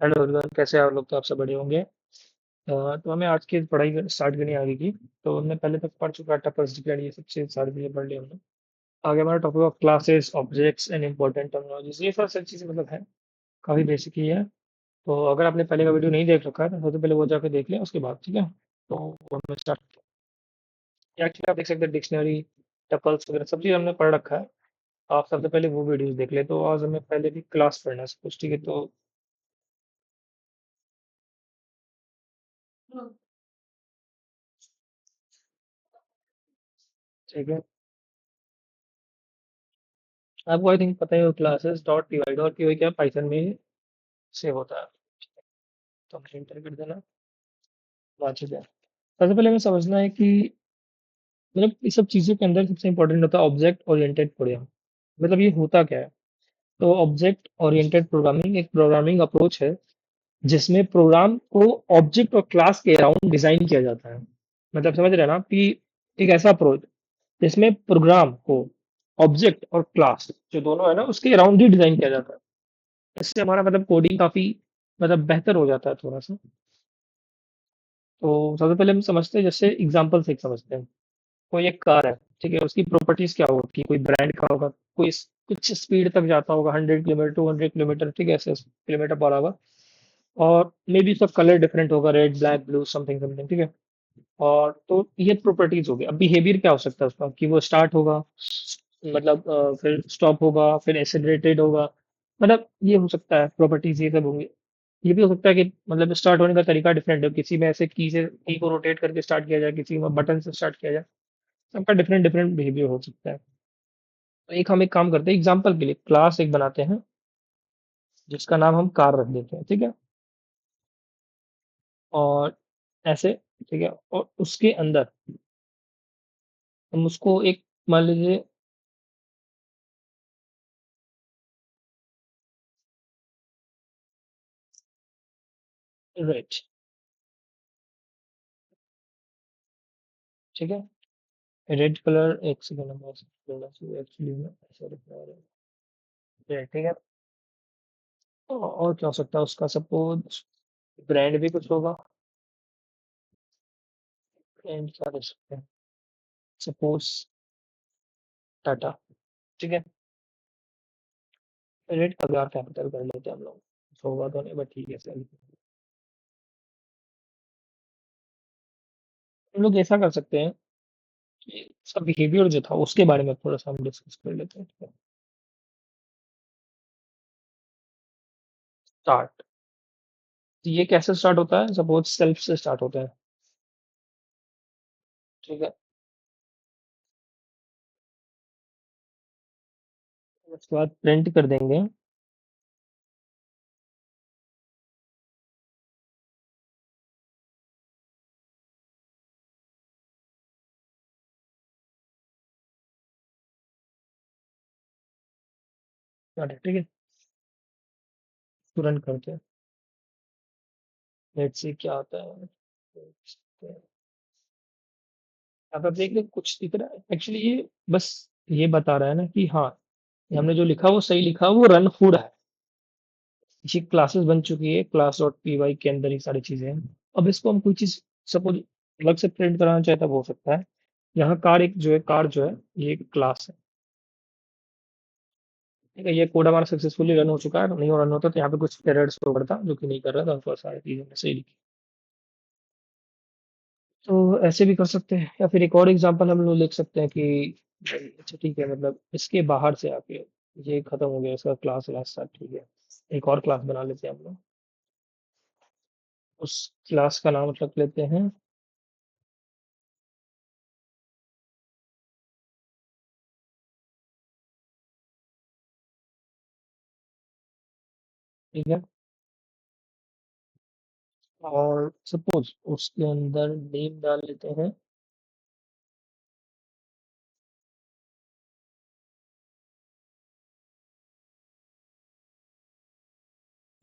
Hello everyone, कैसे हैं आप लोग? तो आप सब बढ़िया होंगे। तो हमें आज की पढ़ाई स्टार्ट करनी आगे की। तो हमने पहले तक पढ़ चुका है, टपल्स डिक्लेयर, ये सब चीज़ सारी चीज़ें पढ़ ली हमने। आगे हमारा topic of classes, objects and important terminologies, ये सब चीज़ें मतलब है, काफ़ी बेसिक ही है। तो अगर आपने पहले का वीडियो नहीं देख रखा है तो सबसे पहले वो जाकर देख लें, उसके बाद ठीक है। तो वो हमें स्टार्ट, एक्चुअली आप देख सकते हैं डिक्शनरी, टपल्स वगैरह सब चीज़ हमने पढ़ रखा है। आप सबसे पहले वो वीडियोस देख ले। तो आज हमें पहले भी क्लास पढ़ना है सब कुछ, ठीक है। तो ठीक है, आपको आई थिंक पता ही हो, classes dot P Y, dot P Y क्या पाइथन में सेव होता है। तो हम एंटर कर देना, आ चुका है। सबसे पहले हमें समझना है कि मतलब इस सब चीज़ों के अंदर सबसे इंपॉर्टेंट होता है ऑब्जेक्ट ओरिएंटेड प्रोग्राम। मतलब ये होता क्या है? तो ऑब्जेक्ट ओरिएंटेड प्रोग्रामिंग एक प्रोग्रामिंग अप्रोच है जिसमें प्रोग्राम को ऑब्जेक्ट और क्लास के अराउंड डिजाइन किया जाता है। मतलब समझ रहे हैं ना कि एक ऐसा अप्रोच जिसमें प्रोग्राम को ऑब्जेक्ट और क्लास जो दोनों है ना उसके अराउंड ही डिजाइन किया जाता है। इससे हमारा मतलब कोडिंग काफी मतलब बेहतर हो जाता है थोड़ा सा। तो सबसे पहले हम समझते हैं, जैसे एग्जांपल से एक समझते हैं। कोई एक कार है, ठीक है, उसकी प्रॉपर्टीज क्या होगी? कोई ब्रांड का होगा, कोई कुछ स्पीड तक जाता होगा, 100 किलोमीटर, 200 किलोमीटर, ठीक है, ऐसे किलोमीटर पर आवर। और मे बी उसका कलर डिफरेंट होगा, red, black, blue, something something, ठीक है। और तो ये प्रॉपर्टीज हो गई। अब बिहेवियर क्या हो सकता है उसका? कि वो स्टार्ट होगा, मतलब फिर स्टॉप होगा, फिर एक्सेलरेटेड होगा। मतलब ये हो सकता है, प्रॉपर्टीज ये सब होंगी। ये भी हो सकता है कि मतलब स्टार्ट होने का तरीका डिफरेंट हो, किसी में ऐसे की को रोटेट करके स्टार्ट किया जाए, किसी में बटन से स्टार्ट किया जाए। सबका डिफरेंट डिफरेंट बिहेवियर हो सकता है। तो एक हम एक काम करते हैं, एग्जाम्पल के लिए क्लास एक बनाते हैं जिसका नाम हम कार रख देते हैं, ठीक है। और ऐसे, ठीक है, और उसके अंदर हम उसको एक, मान लीजिए, रेड, ठीक है। रेड कलर, एक सेकंड, हम एक्चुअली में ऐसा लिख रहा है, रेड, ठीक है। और क्या हो सकता है उसका? सपोज ब्रांड भी कुछ होगा। ब्रांड क्या रख सकते हैं? सपोज टाटा, ठीक है। रेड का भी आर कैपिटल कर लेते हैं हम लोग, कुछ होगा तो नहीं, बट ठीक है सही। हम लोग ऐसा कर सकते हैं कि उसका बिहेवियर जो था उसके बारे में थोड़ा सा हम डिस्कस कर लेते हैं। स्टार्ट, तो ये कैसे स्टार्ट होता है? सपोज सेल्फ से स्टार्ट होता है, ठीक है। उसके बाद प्रिंट कर देंगे, ठीक है। तुरंत करते हैं, लेट्स सी क्या आता है। अब आप देख रहे हैं, कुछ दिख रहा है एक्चुअली। ये बस ये बता रहा है ना कि हाँ, ये हमने जो लिखा वो सही लिखा, वो रन हो रहा है। ये क्लासेस बन चुकी है, क्लास डॉट पी वाई के अंदर ये सारी चीजें हैं। अब इसको हम कोई चीज सपोज अलग से प्रिंट कराना चाहे तब हो सकता है। यहाँ कार एक जो है, कार जो है ये एक क्लास है, ठीक है। ये कोड हमारा सक्सेसफुली रन हो चुका है। नहीं रन होता तो यहाँ पे कुछ एरर्स शो करता, जो कि नहीं कर रहा था, तो सारी चीजें हमने सही लिखी। तो ऐसे भी कर सकते हैं, या फिर एक और एग्जांपल हम लोग लिख सकते हैं कि अच्छा ठीक है, मतलब इसके बाहर से आके ये खत्म हो गया, इसका क्लास क्लास था, ठीक है। एक और क्लास बना लेते हैं हम लोग, उस क्लास का नाम रख लेते हैं, ठीक है। और सपोज उसके अंदर नेम डाल लेते हैं,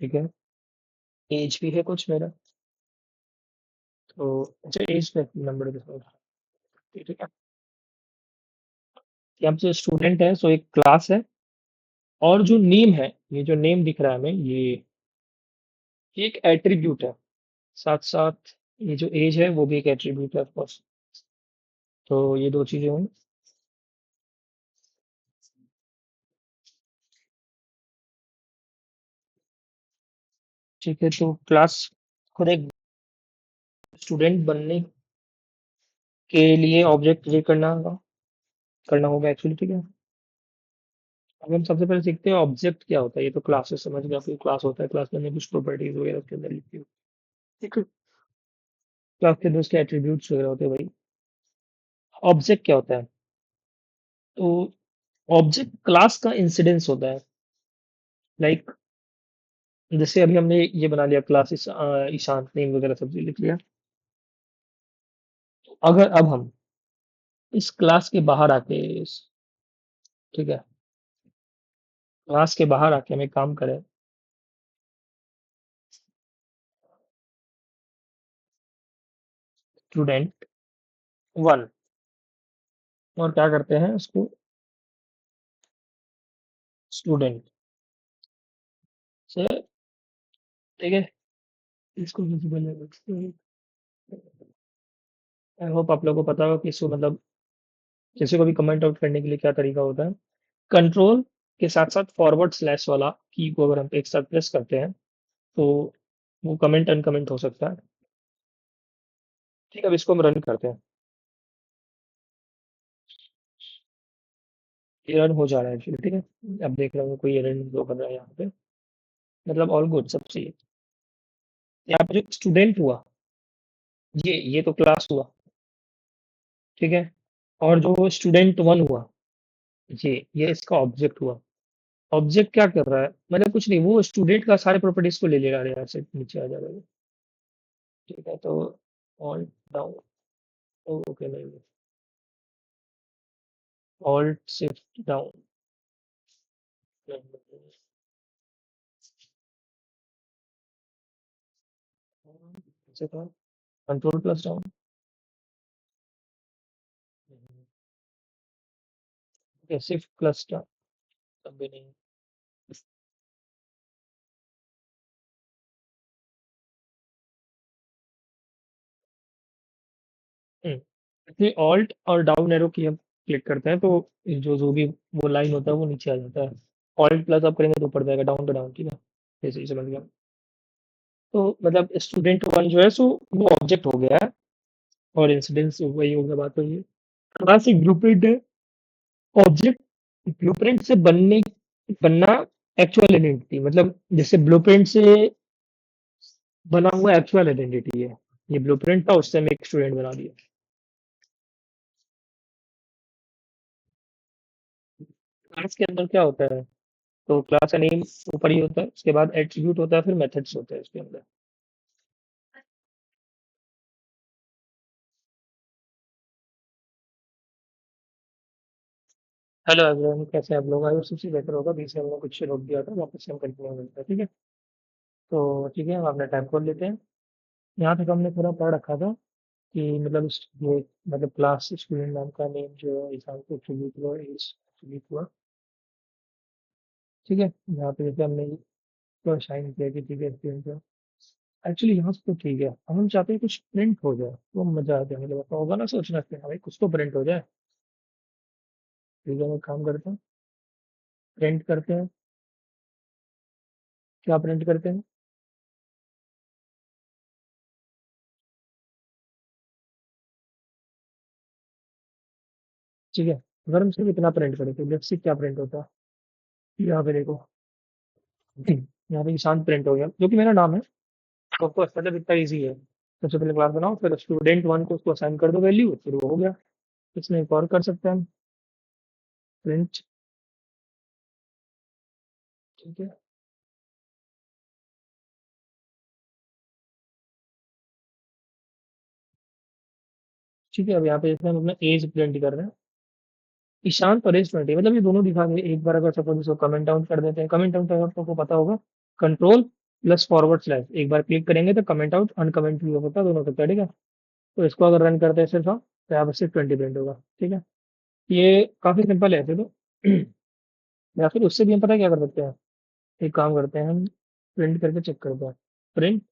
ठीक है। एज भी है कुछ मेरा, तो अच्छा एज पे नंबर भी होगा, ठीक है। यहाँ पे जो स्टूडेंट है सो एक क्लास है, और जो नेम है, ये जो नेम दिख रहा है हमें, ये ये एक एट्रीब्यूट है, साथ-साथ ये जो एज है वो भी एक एट्रीब्यूट है ऑफ कोर्स। तो ये 2 चीज़ें हुई। ठीक है, तो क्लास खुद एक स्टूडेंट बनने के लिए ऑब्जेक्ट क्रिएट करना होगा एक्चुअली, ठीक है। अब हम सबसे पहले सीखते हैं ऑब्जेक्ट क्या होता है। ये तो क्लासेस समझ गए, आपको क्लास होता है, क्लास में कुछ प्रॉपर्टीज वगैरह उसके अंदर लिखी होती है, ठीक है। क्लास के अंदर उसके एट्रीब्यूट्स वगैरह होते हैं भाई। ऑब्जेक्ट क्या होता है? तो ऑब्जेक्ट क्लास का इंसिडेंस होता है। लाइक जैसे अभी हमने ये बना लिया क्लास ईशांत नेम वगैरह सब चीज लिख लिया। अगर अब हम इस क्लास के बाहर आके ठीक है, क्लास के बाहर आके हम एक काम करें, स्टूडेंट वन, और क्या करते हैं उसको स्टूडेंट से, ठीक है, इसको विजिबल, आई होप आप लोगों को पता होगा कि इसको मतलब किसी को भी कमेंट आउट करने के लिए क्या तरीका होता है। कंट्रोल के साथ साथ फॉरवर्ड स्लैश वाला की को अगर हम एक साथ प्रेस करते हैं तो वो कमेंट अनकमेंट हो सकता है। ठीक है, अब इसको हम रन करते हैं। ये रन हो जा रहा है एक्चुअली, ठीक है। अब देख रहा हूँ कोई एरर नहीं बन रहा है यहाँ पे, मतलब ऑल गुड सब सही है। यहाँ पे जो स्टूडेंट हुआ, ये तो क्लास हुआ, ठीक है। और जो स्टूडेंट वन हुआ, ये इसका ऑब्जेक्ट हुआ। ऑब्जेक्ट क्या कर रहा है, मतलब कुछ नहीं, वो स्टूडेंट का सारे प्रॉपर्टीज को ले ले रहा है, यहाँ से नीचे आ जा रहा है। ठीक है, तो ऑल डाउन, ओके नहीं, alt shift down, control plus down, shift plus down, तब भी नहीं। इसलिए ऑल्ट और डाउन एरो की हम क्लिक करते हैं तो जो भी वो लाइन होता है वो नीचे आ जाता है। ऑल्ट प्लस अप करेंगे तो ऊपर जाएगा, डाउन तो डाउन, ठीक है। जैसे ही समझ गया। तो मतलब स्टूडेंट वन जो है सो वो ऑब्जेक्ट हो गया है, और इंसिडेंस वही हो गया, बात वही है। क्लास एक ब्लूप्रिंट है, ऑब्जेक्ट ब्लूप्रिंट से बनना एक्चुअल आइडेंटिटी, मतलब जैसे ब्लूप्रिंट से बना हुआ एक्चुअल आइडेंटिटी है। ये ब्लूप्रिंट था, उससे हम एक स्टूडेंट बना दिया। क्लास के अंदर क्या होता है, तो क्लास का नेम ऊपर ही होता है, उसके बाद एट्रीब्यूट होता है, फिर मेथड्स होते हैं उसके अंदर। हेलो एवरीवन, कैसे हैं आप लोग? आगे सबसे बेहतर होगा, बीच में हमने कुछ रोक दिया था, वापस से हम कंटिन्यू करते हैं, ठीक है। तो ठीक है, हम अपना टाइम खोल लेते हैं। यहाँ तक हमने पूरा पढ़ रखा था कि मतलब ये मतलब क्लास स्टूडेंट नाम का नेम जो है एग्जाम को एट्रीब्यूट हुआ, एज एट्रीब्यूट हुआ, ठीक है। यहाँ पे जैसे हमने तो साइन किया कि ठीक है स्टूडेंट है। एक्चुअली यहाँ से तो ठीक है, अब हम चाहते हैं कुछ प्रिंट हो जाए तो मजा आ जाए, मतलब आपका होगा ना सोचना कि हाँ भाई कुछ तो प्रिंट हो जाए। ठीक है, हम एक काम करते हैं, प्रिंट करते हैं। क्या प्रिंट करते हैं? ठीक है, अगर हम सिर्फ इतना प्रिंट करें तो लेट्स सी क्या प्रिंट होता है। यहाँ पे देखो, यहाँ पे ईशांत प्रिंट हो गया, जो कि मेरा नाम है। तो ऑफकोर्स मतलब इतना ईजी है। सबसे पहले क्लास बनाओ, फिर स्टूडेंट वन को उसको असाइन कर दो वैल्यू, फिर वो हो गया। इसमें एक और कर सकते हैं हम, प्रिंट, ठीक है। ठीक है, अब यहाँ पे जैसे हम अपना एज प्रिंट कर रहे हैं, ईशांत और एज 20, मतलब ये दोनों दिखा देंगे एक बार। अगर सपोज इसको कमेंट डाउन कर देते हैं, कमेंट डाउन आपको पता होगा, कंट्रोल प्लस फॉरवर्ड स्लैश, एक बार क्लिक करेंगे तो कमेंट आउट अनकमेंट भी होता है, दोनों होता है, ठीक है। तो इसको अगर रन करते हैं सिर्फ हम, तो यहाँ पर सिर्फ 20 प्रिंट होगा, ठीक है। ये काफी सिंपल है ऐसे तो। या फिर उससे भी हम पता है क्या कर सकते हैं, एक काम करते हैं हम, प्रिंट करके चेक करते हैं। प्रिंट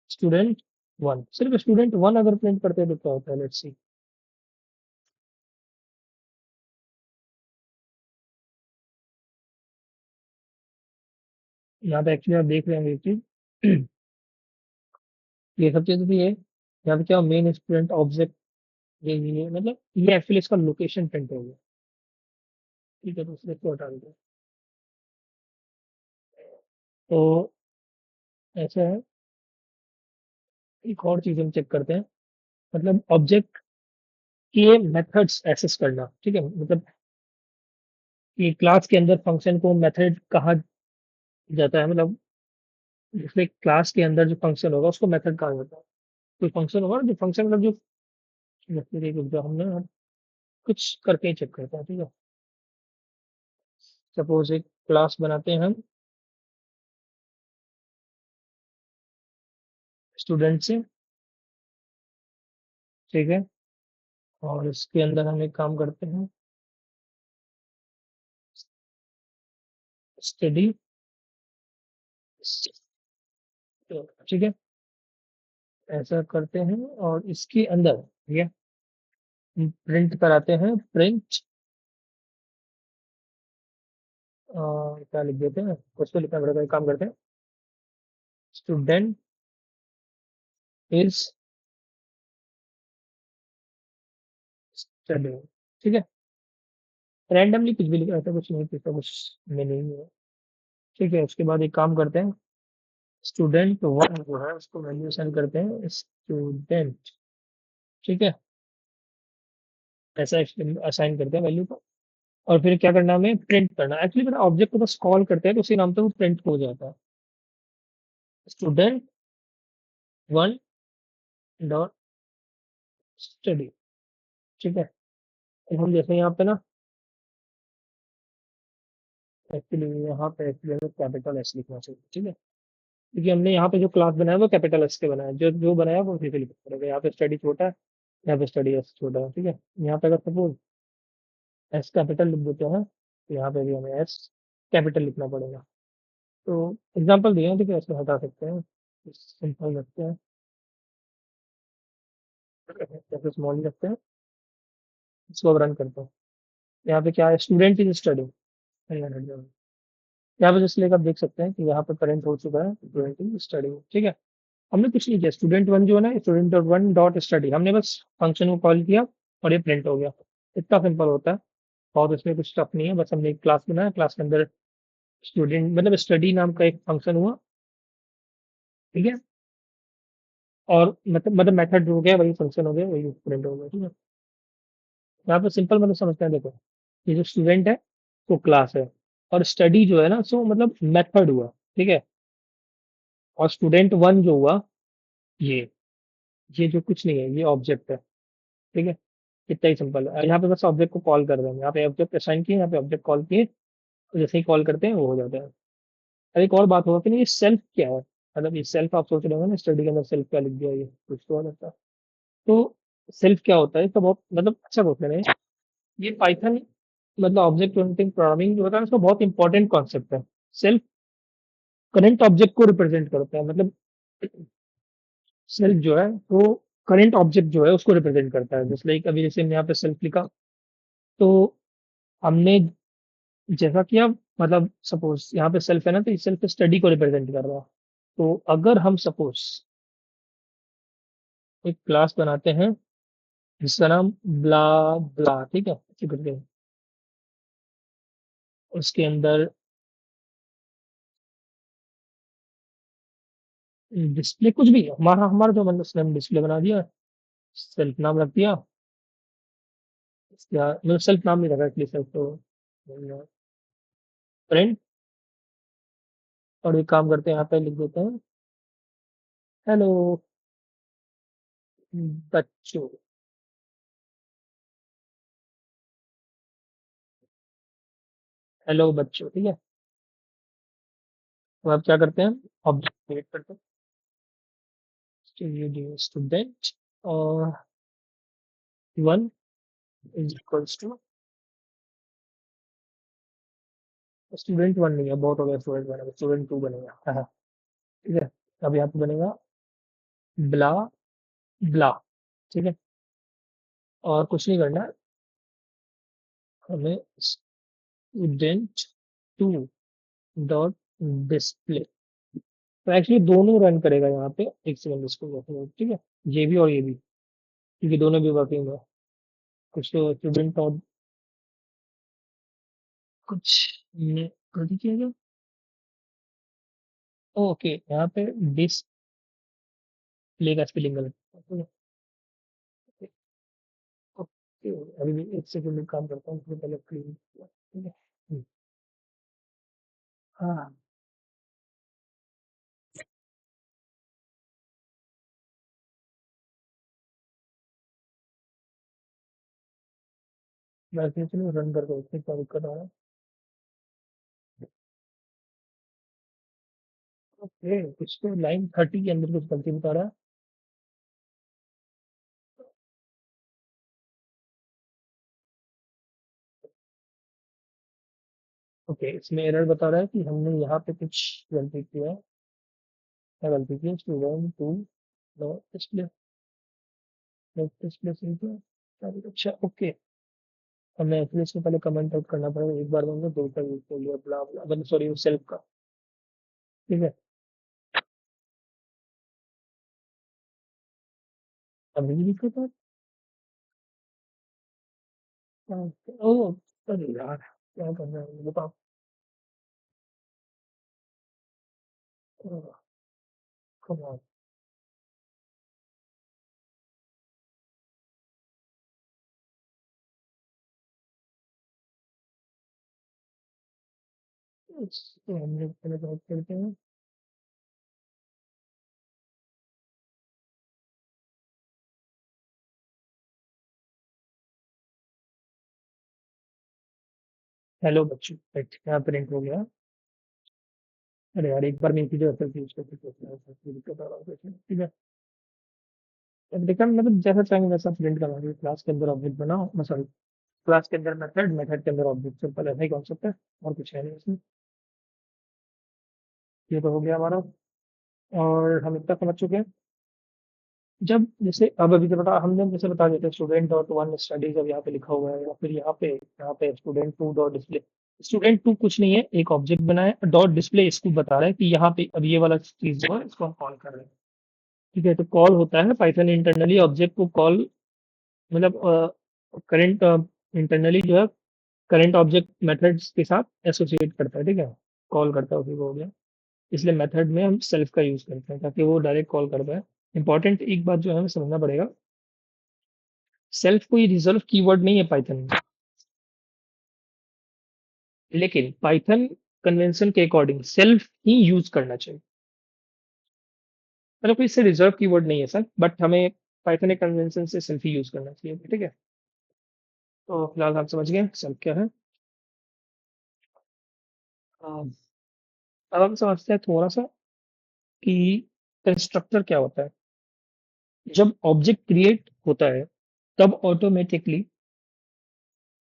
स्टूडेंट वन, सिर्फ स्टूडेंट वन अगर प्रिंट करते हैं तो क्या होता है, लेट्स सी। यहाँ पे एक्चुअली आप देख रहे हैं ये चीज ये सब चीजें भी है। यहाँ पे क्या मेन स्टूडेंट ऑब्जेक्ट, ये मतलब ये एक्चुअली इसका लोकेशन प्रिंट हो गया। ठीक है, तो इसको हटा देते हैं। तो ऐसा है, एक और चीज हम चेक करते हैं, मतलब ऑब्जेक्ट के मेथड्स एक्सेस करना। ठीक है, मतलब कि क्लास के अंदर फंक्शन को मेथड कहा जाता है, मतलब जैसे क्लास के अंदर जो फंक्शन होगा उसको मेथड कहा जाता है। कोई फंक्शन होगा जो फंक्शन मतलब जो, जैसे देखो जो हमने हम कुछ करके ही चेक करते हैं। ठीक है, सपोज एक क्लास बनाते हैं हम स्टूडेंट से। ठीक है, और इसके अंदर हम एक काम करते हैं, स्टडी। ठीक है, ऐसा करते हैं और इसके अंदर ठीक है प्रिंट कराते हैं, प्रिंट क्या लिख देते हैं, कुछ तो लिखना पड़ेगा, एक काम करते हैं, स्टूडेंट इज स्टडी। ठीक है, रैंडमली कुछ भी लिखा रहता है, कुछ नहीं लिखा, कुछ में नहीं है। ठीक है, उसके बाद एक काम करते हैं, स्टूडेंट वन जो है उसको वैल्यू असाइन करते हैं स्टूडेंट। ठीक है, ऐसा असाइन करते हैं वैल्यू को। और फिर क्या करना, हमें प्रिंट करना। एक्चुअली पता ऑब्जेक्ट को बस कॉल करते हैं तो उसी नाम से वो प्रिंट हो जाता है, स्टूडेंट वन डॉट स्टडी। ठीक है, अब हम जैसे यहाँ पे ना, एक्चुअली यहाँ पे एक्चुअली हमें कैपिटल एस लिखना चाहिए। ठीक है, क्योंकि हमने यहाँ पे जो क्लास बनाया वो कैपिटल एस के बनाया है, जो जो बनाया वो उसी से लिखना पड़ेगा। यहाँ पे स्टडी छोटा है, यहाँ पे स्टडी एस छोटा है। ठीक है, यहाँ पे अगर सपोज एस कैपिटल लिख देते हैं तो यहाँ पे भी हमें एस कैपिटल लिखना पड़ेगा। तो एग्जांपल दिए हैं, ठीक है, इसको हटा सकते हैं, सिंपल रखते हैं, जैसे स्मॉल रखते हैं, इसको अब रन करते हैं। यहाँ पे क्या है, स्टूडेंट इज स्टडी। यहाँ पे जैसे लेकर आप देख सकते हैं कि यहाँ पे करेंट हो चुका है स्टूडेंट इज स्टडी। ठीक है, हमने कुछ नहीं किया, स्टूडेंट वन जो है ना, student dot one dot study, हमने बस फंक्शन को कॉल किया और ये प्रिंट हो गया। इतना सिंपल होता है, और इसमें कुछ टफ नहीं है, बस हमने एक क्लास बनाया, क्लास के अंदर स्टूडेंट मतलब स्टडी नाम का एक फंक्शन हुआ। ठीक है, और मतलब मेथड हो गया, वही फंक्शन हो गया, वही प्रिंट हो गया। ठीक है, यहाँ पे सिंपल मतलब समझते हैं, देखो ये जो स्टूडेंट है वो क्लास है, और स्टडी जो है ना सो मतलब मेथड हुआ। ठीक है, और स्टूडेंट वन जो हुआ, ये ये जो कुछ नहीं है ये ऑब्जेक्ट है। ठीक है, इतना ही सिंपल है। यहाँ पे बस ऑब्जेक्ट को कॉल कर देंगे, यहाँ पे ऑब्जेक्ट असाइन किए, यहाँ पे ऑब्जेक्ट कॉल किए, तो जैसे ही कॉल करते हैं वो हो जाता है। अब एक और बात होगा कि नहीं, ये सेल्फ क्या है, मतलब ये सेल्फ आप सोच रहे होंगे ना, स्टडी के अंदर सेल्फ क्या लिख दिया, ये कुछ तो हो जाता है। तो सेल्फ क्या होता है, तो बहुत मतलब अच्छा क्वेश्चन है ये। पाइथन मतलब ऑब्जेक्ट ओरिएंटेड प्रोग्रामिंग जो होता है उसका बहुत इंपॉर्टेंट कॉन्सेप्ट है। सेल्फ करंट ऑब्जेक्ट को रिप्रेजेंट करता है, मतलब सेल्फ जो है वो करंट ऑब्जेक्ट जो है उसको रिप्रेजेंट करता है। जैसे लाइक अभी जैसे हमने यहाँ पे सेल्फ लिखा, तो हमने जैसा किया, मतलब सपोज यहाँ पे सेल्फ है ना, तो इस सेल्फ स्टडी को रिप्रेजेंट कर रहा है। तो अगर हम सपोज एक क्लास बनाते हैं जिसका नाम ब्ला ब्ला, ठीक है, ऐसे करके उसके अंदर डिस्प्ले कुछ भी हमारा हमारा जो मतलब उसने डिस्प्ले बना दिया, सेल्फ नाम रख दिया, इसका मतलब सेल्फ नाम नहीं रखा इसलिए सेल्फ तो प्रिंट। और एक काम करते हैं, यहाँ पे लिख देते हैं, हेलो बच्चों। हेलो बच्चों, ठीक है। तो अब क्या करते हैं, ऑब्जेक्ट क्रिएट करते हैं, स्टूडेंट और one is equals to student one नहीं है, बहुत हो गया स्टूडेंट वन, अब स्टूडेंट टू बनेगा। हाँ हाँ, ठीक है। अब यहाँ पे बनेगा ब्ला ब्ला, ठीक है। और कुछ नहीं करना, हमें स्टूडेंट टू डॉट डिस्प्ले। तो एक्चुअली दोनों रन करेगा यहाँ पे, एक सेकंड इसको रखो, ठीक है। ये भी और ये भी, क्योंकि दोनों भी वर्किंग है। कुछ तो स्टूडेंट डॉट कुछ ने गलती किया क्या? ओके, यहाँ पे डिस्प्ले का स्पेलिंग गलत है। ओके, अभी भी एक सेकंड में काम करता हूँ, उससे पहले क्लीन किया, ठीक है। हाँ, मैं फिर से रन करके उससे क्या दिक्कत आ रहा है। ओके, कुछ तो लाइन 30 के अंदर कुछ गलती बता रहा है। ओके, इसमें एरर बता रहा है कि हमने यहाँ पे कुछ गलती किया है। क्या गलती की है? Student two no display, no display सही है। अच्छा, ओके। हमें एक्चुअली इसको पहले कमेंट आउट करना पड़ेगा, एक बार में हमने दो का यूज कर लिया, ब्ला ब्ला, मतलब सॉरी सेल्फ का, ठीक है। अभी भी दिक्कत है। ओह, अरे यार, क्या कर रहे हैं बताओ। कम ऑन, हम लोग पहले बात करते हैं। हेलो बच्चों, राइट, यहाँ प्रिंट हो गया। अरे यार, एक बार में एक ही जो यूज करके दिक्कत आ रहा है, ठीक है। अब देखा, मतलब जैसा चाहेंगे वैसा प्रिंट करवाएंगे। क्लास के अंदर ऑब्जेक्ट बनाओ, सॉरी, क्लास के अंदर मेथड, मेथड के अंदर ऑब्जेक्ट, सिंपल ऐसा ही कॉन्सेप्ट है, और कुछ है नहीं इसमें। ये तो हो गया हमारा। और हम इतना समझ चुके हैं। जब जैसे अब अभी तो बता, हमने जैसे बता देते हैं स्टूडेंट डॉट वन स्टडी, जब यहाँ पे लिखा हुआ है, या फिर यहाँ पे student two dot display. Student two कुछ नहीं है, एक ऑब्जेक्ट बनाए, डॉट डिस्प्ले इसको बता रहा है कि यहाँ पे अब ये वाला चीज जो है इसको हम कॉल कर रहे हैं, ठीक है। तो कॉल होता है पाइथन इंटरनली ऑब्जेक्ट को कॉल, मतलब करंट इंटरनली जो है करंट ऑब्जेक्ट मेथड्स के साथ एसोसिएट करता है, ठीक है। कॉल करता है, उसी को हो गया। इसलिए मेथड में हम सेल्फ का यूज करते हैं ताकि वो डायरेक्ट कॉल कर पाए। इंपॉर्टेंट एक बात जो है हमें समझना पड़ेगा, सेल्फ कोई रिजर्व कीवर्ड नहीं है पाइथन में, लेकिन पाइथन कन्वेंशन के अकॉर्डिंग सेल्फ ही यूज करना चाहिए। मतलब कोई इससे रिजर्व कीवर्ड नहीं है सर, बट हमें पाइथन के कन्वेंशन से सेल्फ ही यूज करना चाहिए, ठीक है। तो फिलहाल हम समझ गए सेल्फ क्या है। अब हम समझते हैं थोड़ा सा कि कंस्ट्रक्टर क्या होता है। जब ऑब्जेक्ट क्रिएट होता है, तब ऑटोमेटिकली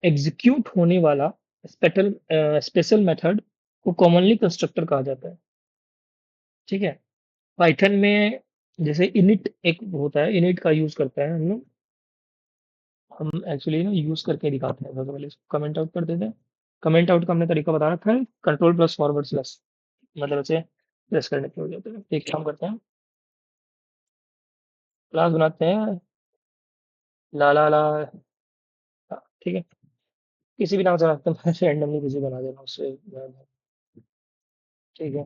एग्जीक्यूट होने वाला स्पेशल मेथड को कॉमनली कंस्ट्रक्टर कहा जाता है, ठीक है। पाइथन में जैसे इनिट एक होता है, इनिट का यूज करता है हम लोग। हम एक्चुअली ना यूज करके दिखाते हैं, सबसे पहले इसको कमेंट आउट कर देते हैं। कमेंट आउट का हमने तरीका बता रखा है, कंट्रोल प्लस फॉरवर्ड स्लैश, मतलब ऐसे प्रेस करने के हो जाते हैं। एक काम करते हैं, क्लास बनाते हैं, ला ला ला, हाँ, ठीक है। किसी भी नाम से रखते हैं, रैंडमली किसी बना देना उससे, ठीक है।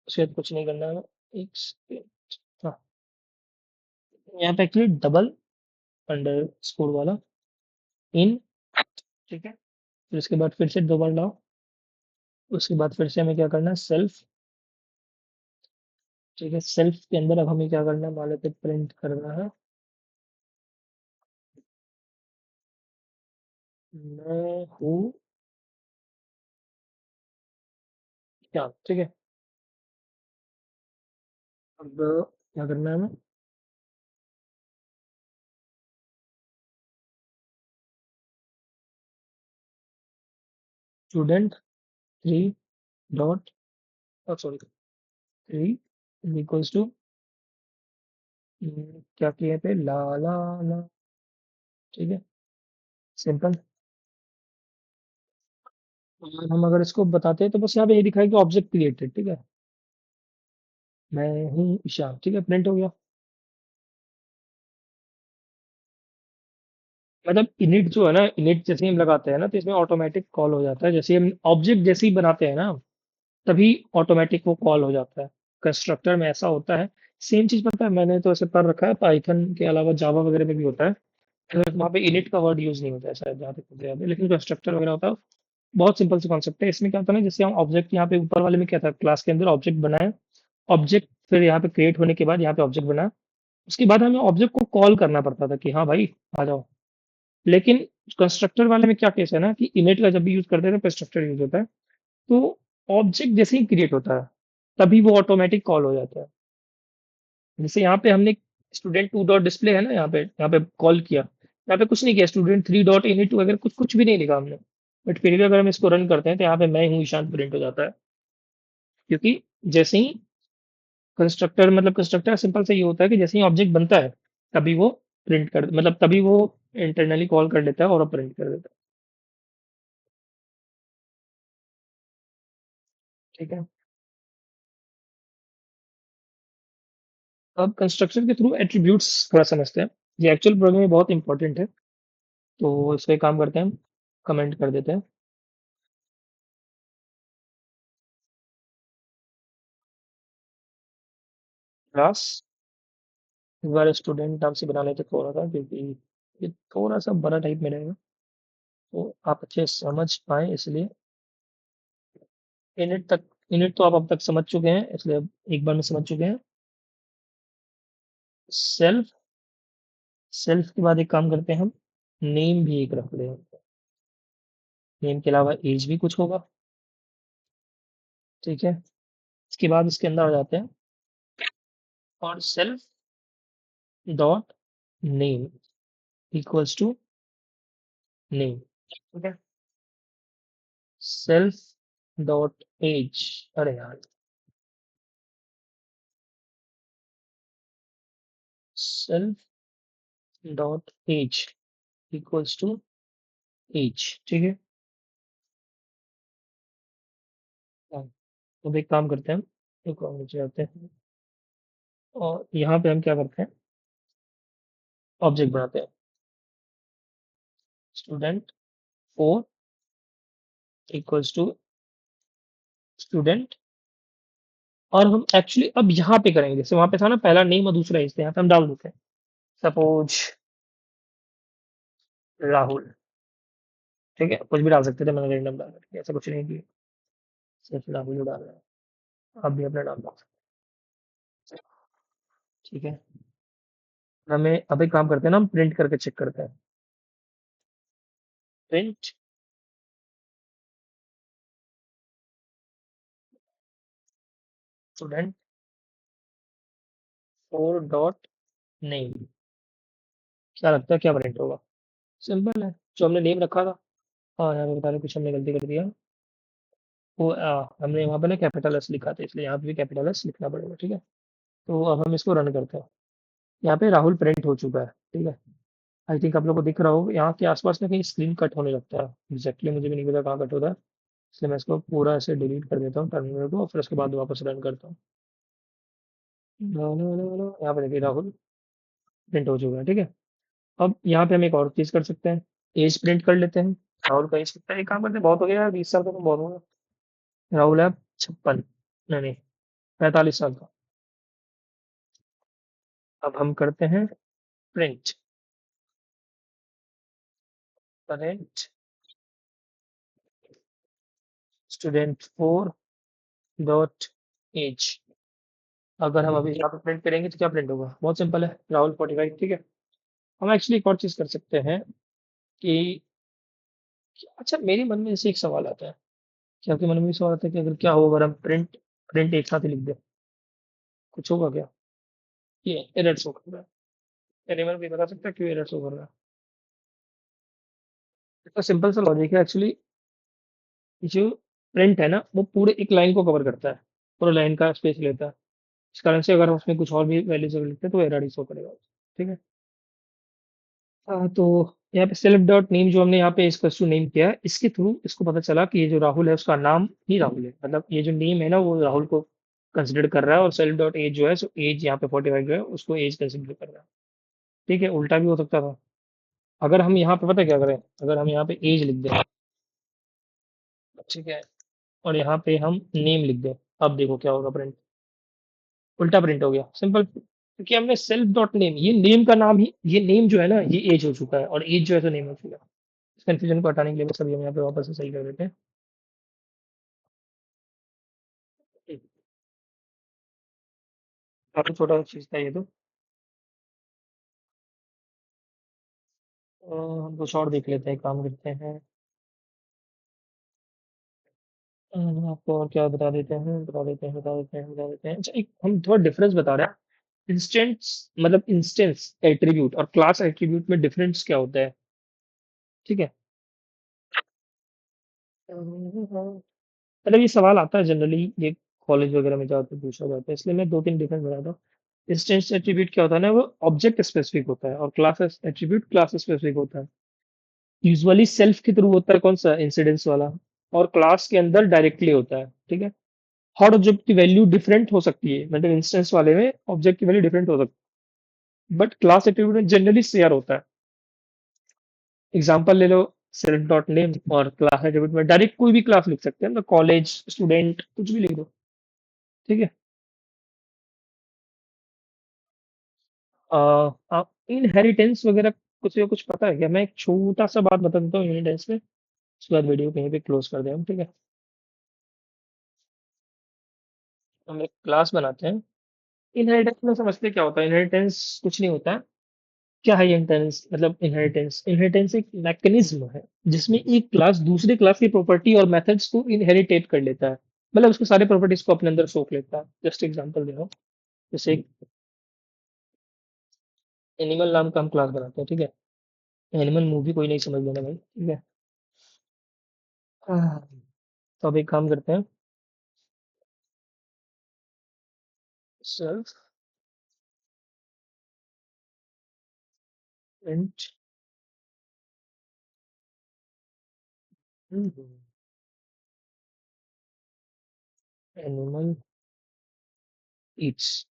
उसके बाद कुछ नहीं करना है। एक second, हाँ, यहाँ पे एक्चुअली डबल अंडर स्कोर वाला इन, ठीक है। फिर उसके बाद फिर से डबल लाओ। उसके बाद फिर से हमें क्या करना है, सेल्फ, ठीक है। सेल्फ के अंदर अब हमें क्या करना है, मान लेते प्रिंट करना है मैं हूँ क्या, ठीक है। अब क्या करना है हमें, student, 3 dot sorry 3 equals to क्या किए पे ला ला ला, ठीक है, सिंपल। और हम अगर इसको बताते हैं तो बस यहाँ पे ये दिखा है कि ऑब्जेक्ट क्रिएटेड, ठीक है, मैं हूँ ईशान, ठीक है, प्रिंट हो गया। मतलब इनिट जो है ना, इनिट जैसे ही हम लगाते हैं ना तो इसमें ऑटोमेटिक कॉल हो जाता है, जैसे हम ऑब्जेक्ट जैसे ही बनाते हैं ना तभी ऑटोमेटिक वो कॉल हो जाता है। कंस्ट्रक्टर में ऐसा होता है। सेम चीज पता है, मैंने तो ऐसे पढ़ रखा है, पाइथन के अलावा जावा वगैरह में भी होता है। वहाँ पे इनिट का वर्ड यूज नहीं होता है शायद, जहाँ तक मुझे याद है, लेकिन कंस्ट्रक्टर वगैरह होता है। बहुत सिंपल सा कॉन्सेप्ट है। इसमें क्या होता है ना, जैसे हम ऑब्जेक्ट यहाँ पे ऊपर वाले में क्या था, क्लास के अंदर ऑब्जेक्ट बनाए, ऑब्जेक्ट फिर यहाँ पे क्रिएट होने के बाद यहाँ पे ऑब्जेक्ट बना, उसके बाद हमें ऑब्जेक्ट को कॉल करना पड़ता था कि हाँ भाई आ जाओ। लेकिन कंस्ट्रक्टर वाले में क्या केस है ना कि इनिट का जब भी यूज करते हैं तो कंस्ट्रक्टर यूज होता है, तो ऑब्जेक्ट जैसे ही क्रिएट होता है तभी वो ऑटोमेटिक कॉल हो जाता है। जैसे यहाँ पे हमने स्टूडेंट टू डॉट डिस्प्ले है ना, यहाँ पे कॉल किया, यहाँ पे कुछ नहीं किया, स्टूडेंट थ्री डॉट इनिट वगैरह कुछ कुछ भी नहीं लिखा हमने, बट फिर भी अगर हम इसको रन करते हैं तो यहाँ पे मैं हूँ ईशान प्रिंट हो जाता है। क्योंकि जैसे ही कंस्ट्रक्टर, मतलब कंस्ट्रक्टर सिंपल से ये होता है कि जैसे ही ऑब्जेक्ट बनता है तभी वो प्रिंट कर, मतलब तभी वो इंटरनली कॉल कर लेता है और प्रिंट कर देता है। ठीक है। अब कंस्ट्रक्शन के थ्रू एट्रीब्यूट्स थोड़ा समझते हैं। ये एक्चुअल प्रोग्राम में बहुत इंपॉर्टेंट है, तो इस पे काम करते हैं हम, कमेंट कर देते हैं। क्लास, इस बार स्टूडेंट नाम से बना लेते थोड़ा सा, क्योंकि ये थोड़ा सा बड़ा टाइप में रहेगा, तो आप अच्छे से समझ पाए इसलिए। इनिट तक, इनिट तो आप अब तक समझ चुके हैं, इसलिए अब एक बार में समझ चुके हैं। सेल्फ, सेल्फ के बाद एक काम करते हैं हम, नेम भी एक रख रहे हैं। नेम के अलावा एज भी कुछ होगा, ठीक है। इसके बाद इसके अंदर आ जाते हैं और self dot name equals to name, ठीक है। सेल्फ डॉट एज, अरे यार, self dot age equals to age, ठीक है। हाँ, अब एक काम करते हैं हम, एक और नीचे आते हैं और यहाँ पे हम क्या करते हैं, ऑब्जेक्ट बनाते हैं, student four equals to student. और हम एक्चुअली अब यहाँ पे करेंगे, जैसे वहां पे था ना पहला नेम और दूसरा एज, यहाँ पे हम डाल देते हैं, सपोज राहुल, ठीक है, कुछ भी डाल सकते थे, मैंने रैंडम डाल दिया, ऐसा कुछ नहीं कि सिर्फ राहुल ही डालना है, आप भी अपना डाल सकते हैं, ठीक है। हमें अब एक काम करते हैं ना, हम प्रिंट करके चेक करते हैं, print student four dot name, क्या लगता है क्या प्रिंट होगा? सिंपल है, जो हमने नेम रखा था। हाँ, यहाँ पे बता रहे कुछ हमने गलती कर दिया, वो हमने वहाँ पे ना कैपिटल एस लिखा था, इसलिए यहाँ पे भी कैपिटल एस लिखना पड़ेगा, ठीक है। तो अब हम इसको रन करते हैं, यहाँ पे राहुल प्रिंट हो चुका है, ठीक है। आई थिंक आप लोग को दिख रहा होगा, यहाँ के आसपास में कहीं स्क्रीन कट होने लगता है, एग्जैक्टली मुझे भी नहीं पता कहाँ कट होता है, इसलिए मैं इसको पूरा ऐसे डिलीट कर देता हूँ टर्मिनल को और फिर उसके बाद वापस रन करता हूँ। नो नो नो नो, यहाँ पे देखिए राहुल प्रिंट हो चुका है, ठीक है। अब यहाँ पे हम एक और चीज कर सकते हैं, एज प्रिंट कर लेते हैं। राहुल का एज कितना है, एक काम करते हैं, बहुत हो गया यार, 20 साल का तो बहुत हो गया। राहुल है 56, नहीं नहीं, 45 साल का। अब हम करते हैं print, print student four dot age. अगर हम अभी यहाँ पे प्रिंट करेंगे तो क्या प्रिंट होगा, बहुत सिंपल है, राहुल 45, ठीक है। हम एक्चुअली एक और चीज कर सकते हैं कि, अच्छा मेरे मन में जैसे एक सवाल आता है, क्या आपके मन में भी सवाल आता है कि अगर क्या हो अगर हम प्रिंट, प्रिंट एक साथ ही लिख दें, कुछ होगा क्या? ये एरर शो कर रहा है, एनिमल भी बता सकता है क्यों एरर शो कर रहा है? इसका सिंपल सा लॉजिक है एक्चुअली, जो प्रिंट है ना वो पूरे एक लाइन को कवर करता है, पूरा लाइन का स्पेस लेता है। इस कारण से अगर हम उसमें कुछ और भी वैल्यूज अगर लिखते हैं तो एरर ही शो करेगा। ठीक है। तो यहाँ पे सेल्फ डॉट नेम जो हमने यहाँ पे इसका टू नेम किया है, इसके थ्रू इसको पता चला कि ये जो राहुल है उसका नाम ही राहुल है, मतलब ये जो नेम है ना वो राहुल को कंसिडर कर रहा है, और सेल्फ डॉट एज जो है सो एज यहाँ पे 45 जो है उसको एज कंसिडर कर रहा है। ठीक है, उल्टा भी हो सकता था। अगर हम यहाँ पे पता क्या करें, अगर हम यहाँ पे एज लिख दें, ठीक है, और यहाँ पे हम नेम लिख दें, अब देखो क्या होगा प्रिंट, उल्टा प्रिंट हो गया, सिंपल, क्योंकि हमने सेल्फ डॉट नेम, ये नेम का नाम ही, ये नेम जो है ना ये एज हो चुका है, और एज जो है तो नेम हो चुका है। इस कंफ्यूजन को हटाने के लिए बस अभी हम यहाँ पे वापस से सही कर देते हैं। काफी छोटा चीज था ये तो। हम कुछ और देख लेते हैं, काम करते हैं। आपको और क्या बता देते हैं, बता देते हैं। अच्छा, एक हम थोड़ा डिफरेंस बता रहे हैं। इंस्टेंस, मतलब इंस्टेंस एट्रीब्यूट और क्लास एट्रीब्यूट में डिफरेंस क्या होता है। ठीक है। मतलब ये सवाल आता है जनरली, ये कॉलेज वगैरह में जाते पूछा जाता है, इसलिए मैं दो तीन डिफरेंस बताता हूँ। इंस्टेंस एट्रीब्यूट क्या होता है ना, वो ऑब्जेक्ट स्पेसिफिक होता है, और क्लास एट्रीब्यूट क्लास स्पेसिफिक होता है। यूजुअली सेल्फ के थ्रू होता है, कौन सा, इंसिडेंस वाला, और क्लास के अंदर डायरेक्टली होता है। ठीक है। हर ऑब्जेक्ट की वैल्यू डिफरेंट हो सकती है, मतलब इंस्टेंस वाले में ऑब्जेक्ट की वैल्यू डिफरेंट हो सकती है, बट क्लास एट्रीब्यूट में जनरली शेयर होता है। एग्जांपल ले लो, सेल्फ डॉट नेम, और क्लास एट्रीब्यूट में डायरेक्ट कोई भी क्लास लिख सकते हैं, मतलब कॉलेज, स्टूडेंट, कुछ भी लिख दो। ठीक है। आप इनहेरिटेंस वगैरह कुछ या कुछ पता है क्या? मैं एक छोटा सा बात बता देता हूँ इनहेरिटेंस में, उसके बाद वीडियो कहीं पे क्लोज कर दें हम। ठीक है। हम एक क्लास बनाते हैं। इनहेरिटेंस में समझते क्या होता है, इनहेरिटेंस कुछ नहीं होता है। क्या है इनहेरिटेंस, मतलब इनहेरिटेंस, इनहेरिटेंस एक मैकेनिज्म है जिसमें एक क्लास दूसरे क्लास की प्रॉपर्टी और मेथड्स को इनहेरिटेट कर लेता है, मतलब उसके सारे प्रॉपर्टीज को अपने अंदर सोख लेता है। जस्ट एग्जांपल दे रहा हूँ, जैसे एक एनिमल नाम का हम क्लास बनाते हैं। ठीक है। एनिमल मूवी कोई नहीं समझ लेना भाई। ठीक है। हाँ, तो अब एक काम करते हैं, सेल्फ इंट एनिमल ईट्स।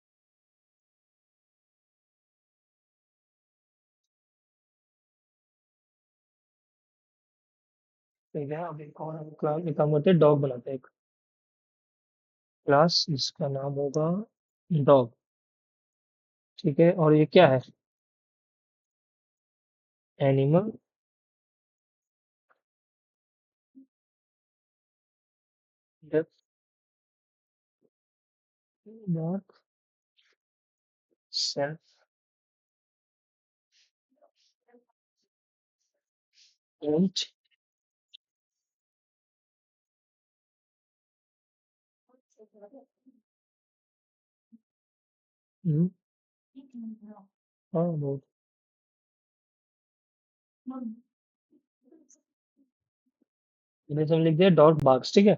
ठीक है, अब एक और हम क्लास एक काम करते हैं, डॉग बनाते हैं, एक क्लास जिसका नाम होगा डॉग। ठीक है, और ये क्या है, animal def dot self int. हाँ बहुत। इधर से हम लिख दिया डॉट बाक्स। ठीक है,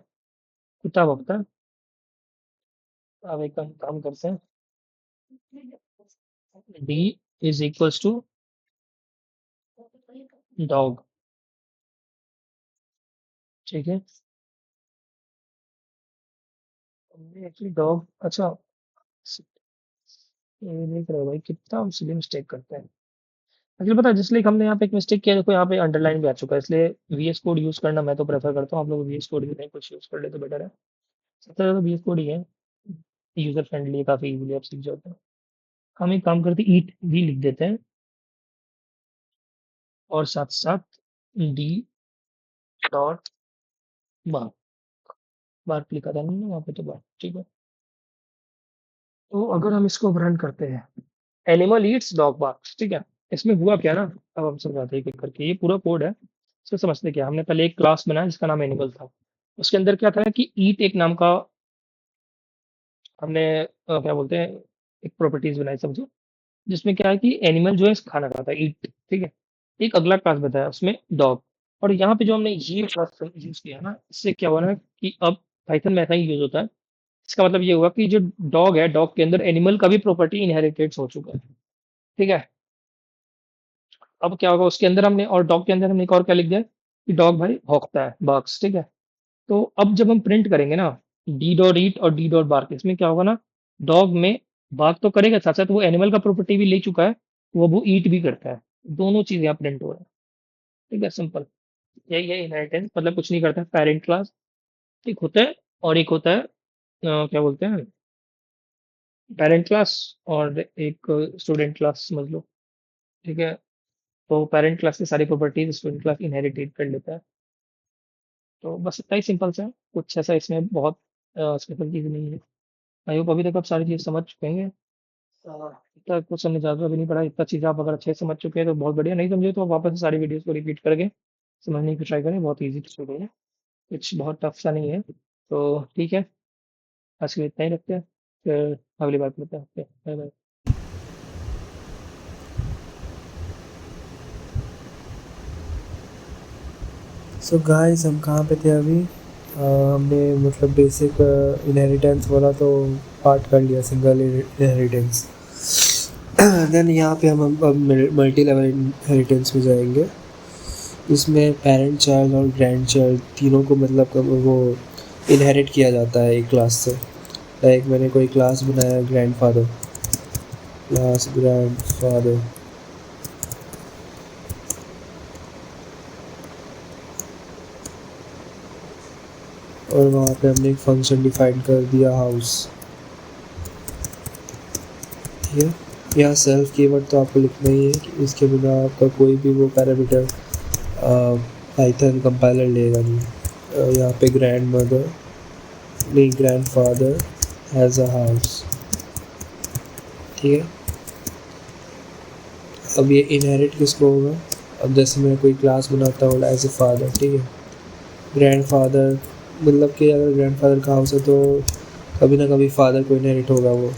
कुत्ता भौंकता है। अब एक काम करते हैं, D is equals to dog. ठीक है, एक्चुअली डॉग, अच्छा, ये देख रहे हो भाई कितना हम सिली मिस्टेक करते हैं। एक्चुअली पता है, जिसलिए हमने यहाँ पे एक मिस्टेक किया, देखो यहाँ पे अंडरलाइन भी आ चुका है, इसलिए वीएस कोड यूज करना मैं तो प्रेफर करता हूँ, आप लोग वीएस कोड भी नहीं कुछ यूज कर ले तो बेटर है। सबसे ज्यादा वीएस कोड ही है, यूजर फ्रेंडली है, काफी इजीली आप सीख जाते हैं। हम एक काम करते हैं, ईट भी लिख देते हैं, और साथ साथ डी डॉट बार, बार लिखा था नहीं वहाँ पे, तो बार। ठीक है। तो अगर हम इसको रन करते हैं, एनिमल ईट्स डॉग बार्क्स। ठीक है, इसमें हुआ क्या ना, अब हम समझाते हैं एक एक करके, ये पूरा कोड है। इसको समझते क्या, हमने पहले एक क्लास बनाया जिसका नाम एनिमल था, उसके अंदर क्या था कि ईट एक नाम का हमने क्या बोलते हैं, एक प्रॉपर्टीज बनाई समझो, जिसमें क्या है कि एनिमल जो है खाना खाता है, ईट। ठीक है। एक अगला क्लास बताया उसमें डॉग, और यहाँ पे जो हमने ये क्लास यूज़ किया ना, इससे क्या हुआ ना कि अब पाइथन में ऐसा ही यूज़ होता है। इसका मतलब ये हुआ कि जो डॉग है, डॉग के अंदर एनिमल का भी प्रॉपर्टी इनहेरिटेड हो चुका है। ठीक है? अब क्या होगा उसके अंदर हमने, और डॉग के अंदर हमने एक और क्या लिख दिया कि डॉग भाई भौंकता है, बार्क्स, ठीक है? तो अब जब हम प्रिंट करेंगे ना, डी डॉट ईट और डी डॉट बार्क, इसमें क्या होगा ना, डॉग में बार्क तो करेगा, साथ साथ वो एनिमल का प्रॉपर्टी भी ले चुका है, वो ईट भी करता है। दोनों चीज़ यहाँ प्रिंट हो रहा है। ठीक है, सिंपल। यही है इनहेरिटेंस, मतलब कुछ नहीं करता है। पेरेंट क्लास एक होता है, और एक होता है क्या बोलते हैं, पेरेंट क्लास, और एक स्टूडेंट क्लास समझ लो। ठीक है? तो पेरेंट क्लास की सारी प्रॉपर्टीज स्टूडेंट क्लास इनहेरिटेड कर लेता है। तो बस इतना ही सिंपल सा है, कुछ ऐसा इसमें बहुत स्पेशल चीज़ नहीं है। आई होप अभी तक आप सारी चीज़ समझ चुके हैं। इतना कुछ समझ ज़्यादा भी नहीं पड़ा, इतना चीज़ आप अगर अच्छे से समझ चुके हैं तो बहुत बढ़िया, नहीं समझे तो आप वापस से सारी वीडियोस को रिपीट करके समझने की ट्राई करें, बहुत ईजी टू है, कुछ बहुत टफ सा नहीं है। तो ठीक है, आज के लिए इतना ही रखते हैं, फिर अगली बार मिलते हैं। Bye bye. सो गाइस हम कहाँ पे थे अभी? हमने मतलब बेसिक इनहेरिटेंस वाला तो पार्ट कर लिया, सिंगल इनहेरिटेंस। देन यहाँ पे हम अब मल्टी लेवल इनहेरिटेंस में जाएंगे। इसमें पेरेंट चाइल्ड और ग्रैंड चाइल्ड तीनों को मतलब वो इनहेरिट किया जाता है एक क्लास से। लाइक मैंने कोई क्लास बनाया ग्रैंडफादर, क्लास ग्रैंडफादर, और वहाँ पे हमने एक फंक्शन डिफाइन कर दिया हाउस। ठीक है, यहाँ सेल्फ कीवर्ड तो आपको लिखना ही है कि इसके बिना आपका कोई भी वो पैरामीटर पाइथन कंपाइलर लेगा नहीं। यहाँ पे ग्रैंड मदर नहीं grand father has a house. ठीक है, अब ये इनहेरिट किसको होगा? अब जैसे मैं कोई क्लास बनाता हूँ एज ए फादर, ठीक है, ग्रैंड फादर, मतलब कि अगर ग्रैंड फादर का हाउस है तो कभी ना कभी फादर को इनहेरिट होगा वो।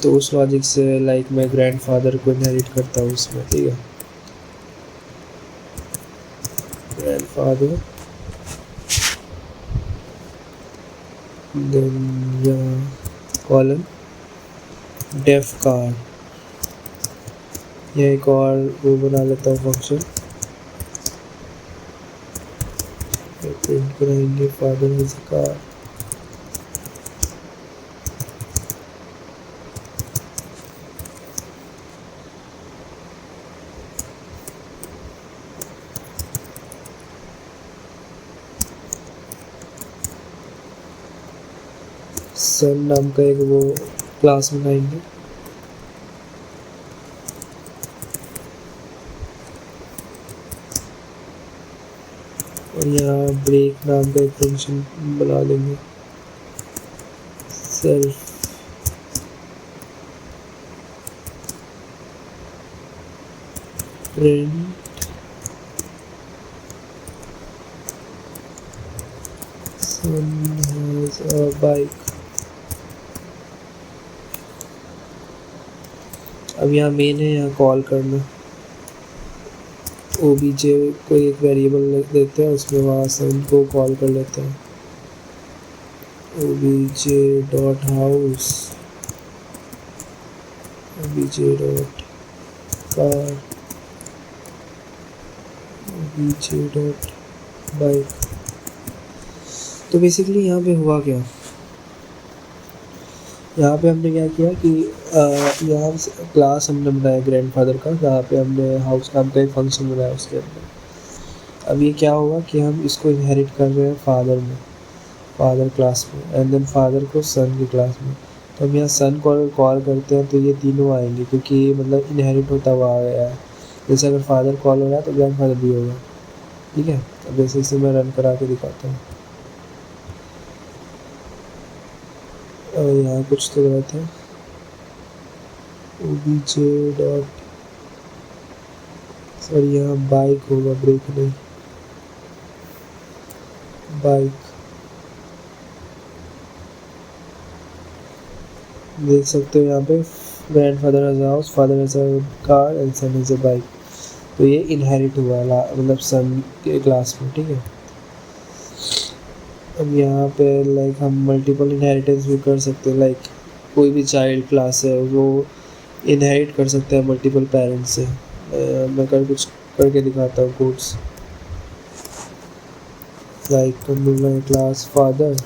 तो उस लॉजिक से लाइक मैं ग्रैंड फादर को इनहेरिट करता हूँ इसमें। ठीक है, ग्रैंड फादर, देन यहाँ कॉलन डेफ कार्ड, यह एक और वो बना लेता हूँ फंक्शन, प्रिंट कराएंगे फादर इज कार। सन नाम का एक वो क्लास बनाएंगे, और यहाँ ब्रेक नाम का एक फंक्शन बना लेंगे, self print son has a bike. अब यहाँ मेन है यहाँ कॉल करना, ओबीजे कोई एक वेरिएबल देते हैं उसमें वहाँ सन को कॉल कर लेते हैं, OBJ dot house, OBJ dot car, OBJ dot bike. तो बेसिकली यहाँ पे हुआ क्या, यहाँ पे हमने क्या किया कि यहाँ क्लास हमने बनाया ग्रैंडफादर का, जहाँ पे हमने हाउस नाम का एक फंक्शन बनाया उसके अंदर। अब ये क्या होगा कि हम इसको इनहेरिट कर रहे हैं फादर में, फादर क्लास में, एंड देन फादर को सन की क्लास में। तो हम यहाँ सन को अगर कॉल करते हैं तो ये तीनों आएंगे, क्योंकि मतलब इनहेरिट होता हुआ आ गया है। जैसे अगर फादर कॉल हो रहा है तो ग्रैंडफादर भी होगा। ठीक है, अब जैसे इसे मैं रन करा के दिखाता हूँ, और यहाँ कुछ तो गलत है, ओबीजे डॉट, सर यहाँ बाइक होगा, ब्रेक नहीं, बाइक। देख सकते हो यहाँ पे grandfather has a house, father has a car and son has a bike. तो ये इनहेरिट हुआ मतलब सन के क्लास में, ठीक है। अब यहाँ पे लाइक हम मल्टीपल इनहेरिटेंस भी कर सकते हैं, लाइक कोई भी चाइल्ड क्लास है वो इनहेरिट कर सकता है मल्टीपल पेरेंट्स से। मैं कुछ करके दिखाता हूँ codes, like class father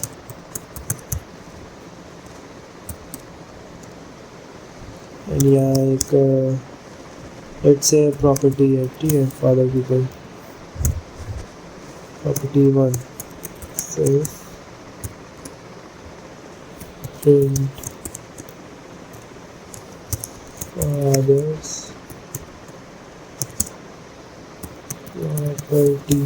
and यहाँ एक लेट्स से प्रॉपर्टी है, ठीक है, फादर की कोई property 1 self print father's property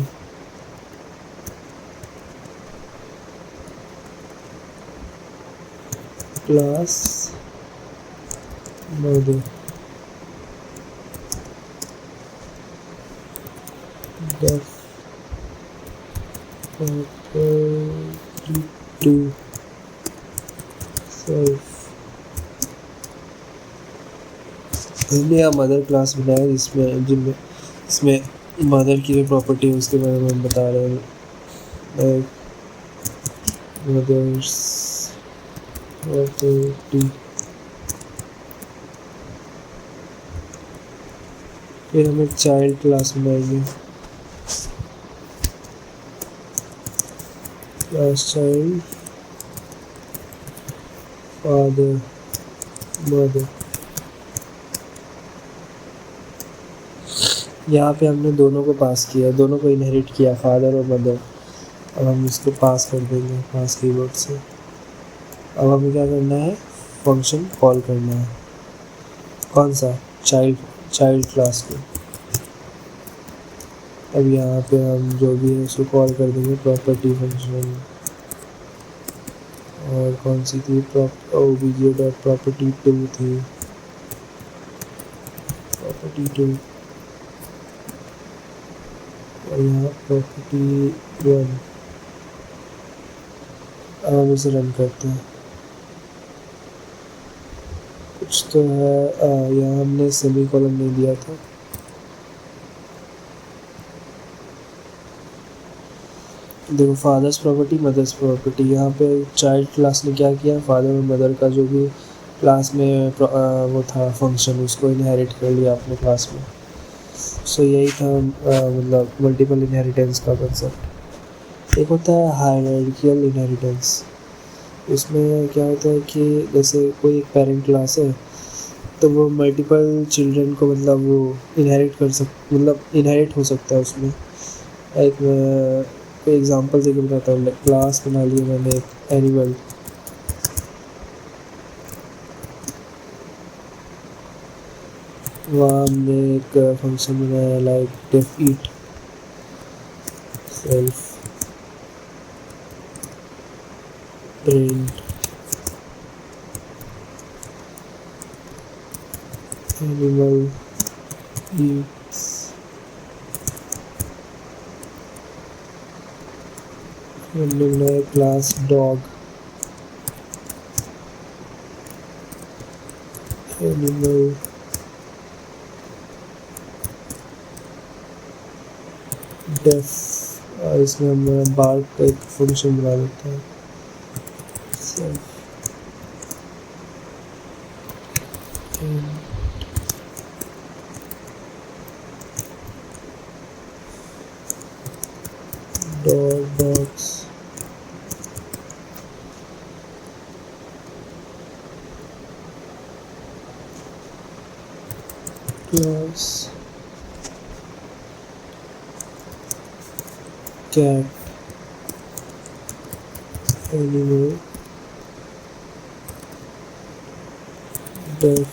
class mother def property 2 self। हमने यहाँ मदर क्लास बनाया इसमें मदर की जो प्रॉपर्टी है उसके बारे में हम बता रहे हैं, मदर्स प्रॉपर्टी। फिर हम एक चाइल्ड क्लास बनाएंगे, क्लास चाइल्ड फादर मदर। यहाँ पे हमने दोनों को पास किया, दोनों को इनहेरिट किया, फादर और मदर। अब हम इसको पास कर देंगे पास कीवर्ड से। अब हमें क्या करना है, फंक्शन कॉल करना है, कौन सा, चाइल्ड क्लास को। अब यहाँ पे हम जो भी है उसको कॉल कर देंगे प्रॉपर्टी फंक्शन, और कौन सी थी, obj.property 2 थी, प्रॉपर्टी 2, और यहाँ प्रॉपर्टी 1। अब हम इसे रन करते हैं, कुछ तो है, यहाँ हमने सेमीकोलन नहीं दिया था। देखो फादर्स प्रॉपर्टी मदर्स प्रॉपर्टी, यहाँ पे चाइल्ड क्लास ने क्या किया, फादर और मदर का जो भी क्लास में वो था फंक्शन, उसको इनहेरिट कर लिया अपने क्लास में। सो यही था मतलब मल्टीपल इनहेरिटेंस का कंसेप्ट। एक होता है हायरार्किकल इनहेरिटेंस, इसमें क्या होता है कि जैसे कोई एक पेरेंट क्लास है तो वो मल्टीपल चिल्ड्रन को मतलब वो इनहेरिट हो सकता है उसमें। एक कोई एग्जांपल देके बताता हूँ, क्लास बना लिया मैंने एक एनिमल, वहाँ हमने एक फंक्शन बनाया लाइक डेफ ईट सेल्फ प्रिंट एनिमल ईट्स, हमने बनाया क्लास डॉग एनिमल डेफ, इसमें हम बार्क का एक फंक्शन बना देते हैं self dogs class cat animal def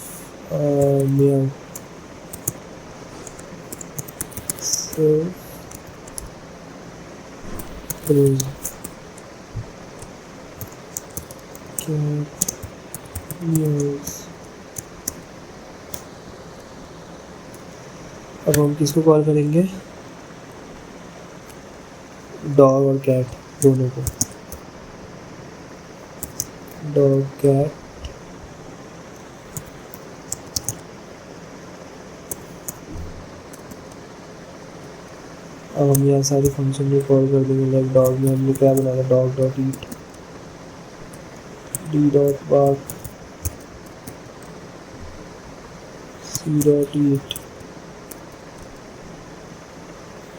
meow self print cat meows. अब हम किसको कॉल करेंगे, डॉग और कैट दोनों को, डॉग कैट अब हम यहाँ सारे फंक्शन भी कॉल कर देंगे। लाइक डॉग में हमने क्या बनाया, dog dot eat, D dot bark, C dot eat,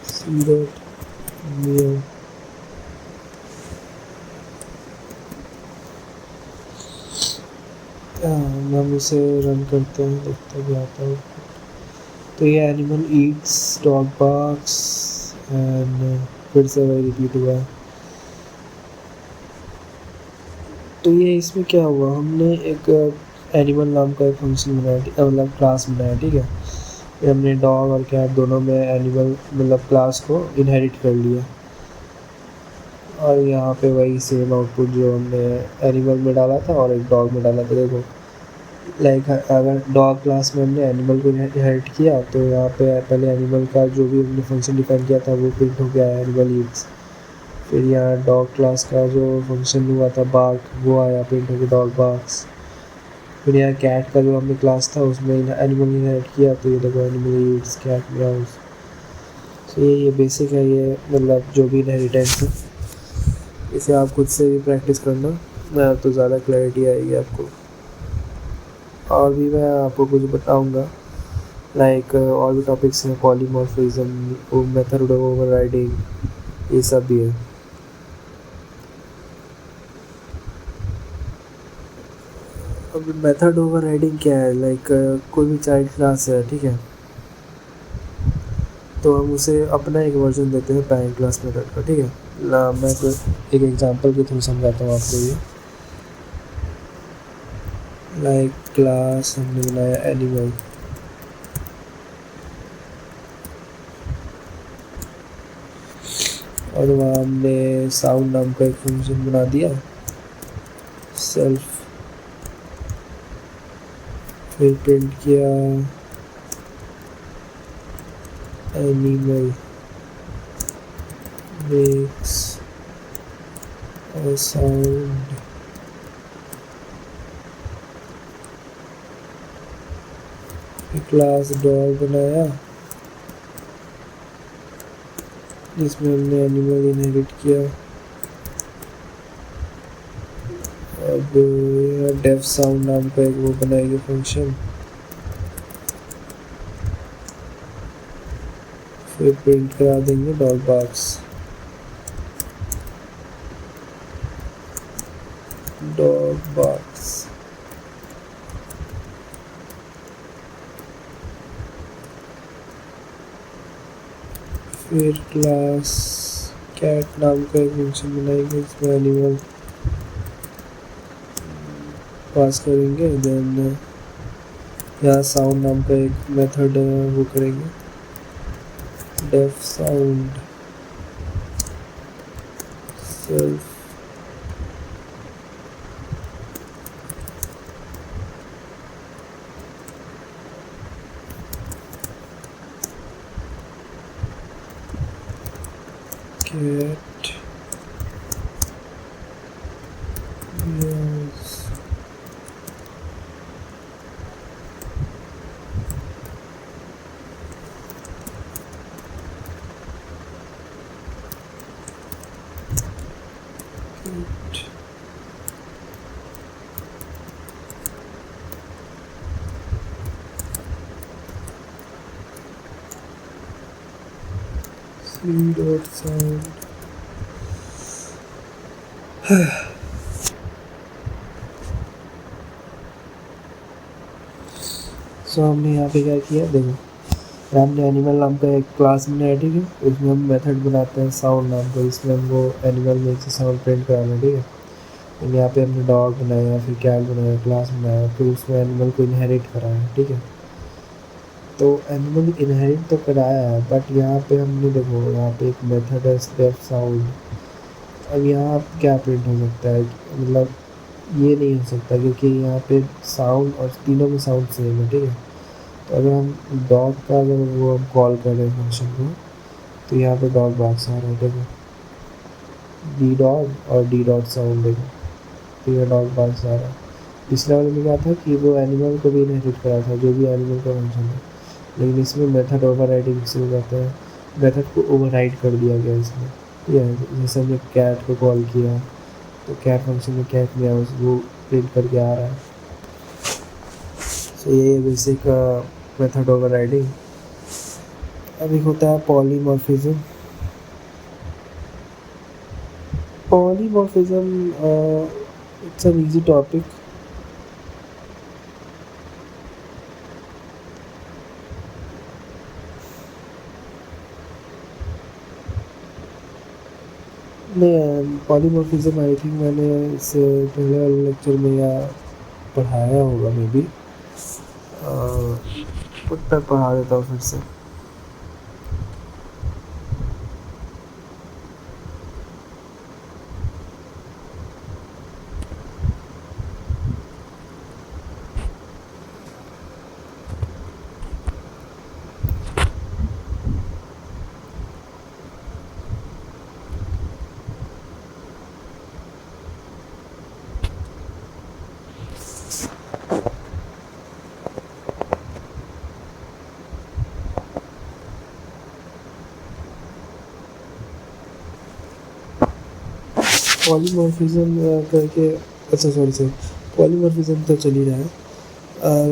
C dot meow. हम इसे रन करते हैं, देखते हैं क्या आता है। तो ये animal Yeats, dog barks and फिर से वही रिपीट हुआ है। तो ये इसमें क्या हुआ, हमने एक एनिमल नाम का एक फंक्शन बनाया, मतलब क्लास बनाया, ठीक है। ये हमने डॉग और कैट दोनों में एनिमल मतलब क्लास को इनहेरिट कर लिया, और यहाँ पे वही सेम आउटपुट जो हमने एनिमल में डाला था और एक डॉग में डाला था। देखो लाइक अगर डॉग क्लास में हमने एनिमल को इनहेरिट किया तो यहाँ पे पहले एनिमल का जो भी हमने फंक्शन डिफाइन किया था वो प्रिंट हो गया, एनिमल ईट्स। फिर यहाँ डॉग क्लास का जो फंक्शन हुआ था बार्क, वो आया, प्रिंट हो गया डॉग बार्क्स। फिर यहाँ कैट का जो हमने क्लास था उसमें एनिमल इनहेरिट किया, तो ये देखो एनिमल ईट्स, कैट म्याऊज। तो ये बेसिक है, ये मतलब जो भी इनहेरिटेंस है, इसे आप खुद से भी प्रैक्टिस करना तो ज़्यादा क्लैरिटी आएगी आपको। और भी मैं आपको कुछ बताऊंगा, लाइक और भी टॉपिक्स हैं, पॉलीमॉर्फिज्म, मेथड ओवरराइडिंग, ये सब भी है। अब मेथड ओवरराइडिंग क्या है, लाइक कोई भी चाइल्ड क्लास है, ठीक है, तो हम उसे अपना एक वर्जन देते हैं पैरेंट क्लास मेथड का, ठीक है। मैं एक एग्जांपल के थ्रू समझाता हूँ आपको ये। लाइक क्लास हमने बनाया एनिमल, और वहाँ हमने साउंड नाम का एक फंक्शन बना दिया, सेल्फ। फिर प्रिंट किया animal makes a sound. Class dog बनाया जिसमें हमने एनिमल इनहेरिट किया। अब डेफ साउंड नाम का एक वो बनाएंगे फंक्शन, फिर प्रिंट करा देंगे डॉग बार्क्स, डॉग बार्क्स। फिर क्लास कैट नाम का एक फंक्शन बनाएंगे जिसमें एनिमल पास करेंगे। देन यहाँ साउंड नाम का एक मेथड वो करेंगे, def sound self. Cat yes. Dot sound. So हमने यहाँ पे क्या किया, देखो हमने एनिमल नाम का एक क्लास बनाया, ठीक है। उसमें हम मेथड बनाते हैं साउंड नाम का, इसमें हमको एनिमल में से साउंड प्रिंट कराना है, ठीक है। और यहाँ पे हमने डॉग बनाया, फिर कैट बनाया, क्लास बनाया, फिर उसमें एनिमल को इनहेरिट कराया, ठीक है। तो एनिमल इनहेरिट तो कराया है, बट यहाँ पे हमने देखो यहाँ पे एक मेथड है स्टेप साउंड। अब यहाँ क्या प्रिंट हो सकता है, मतलब ये नहीं हो सकता क्योंकि यहाँ पे साउंड और तीनों में साउंड सेम है, ठीक है। तो अगर हम डॉग का अगर वो हम कॉल कर रहे हैं फंक्शन को, तो यहाँ पे डॉग बार्क्स आ रहा है, देखो डी डॉग और डी डॉट साउंड, देखो तो ये डॉग बार्क्स आ रहा है। पिछले वाले में क्या था कि वो एनिमल को भी इनहेरिट करा था, जो भी एनिमल का फंक्शन है, लेकिन इसमें मेथड ओवरराइडिंग से हो जाता है। मेथड को ओवरराइड कर दिया गया इसमें। या जैसे हमने कैट को कॉल किया तो कैट फंक्शन में कैट लिया वो प्रिंट करके आ रहा है। सो ये बेसिक मेथड ओवरराइडिंग। अब एक होता है polymorphism. Polymorphism it's an easy topic. नहीं, पॉलीमॉर्फिज्म आई थिंक मैंने इससे पहले वाले लेक्चर में या पढ़ाया होगा मे बी, बट मैं पढ़ा देता हूँ फिर से। पॉलीमॉर्फिज्म करके अच्छा सॉरी पॉलीमॉर्फिज्म तो चल ही रहा है।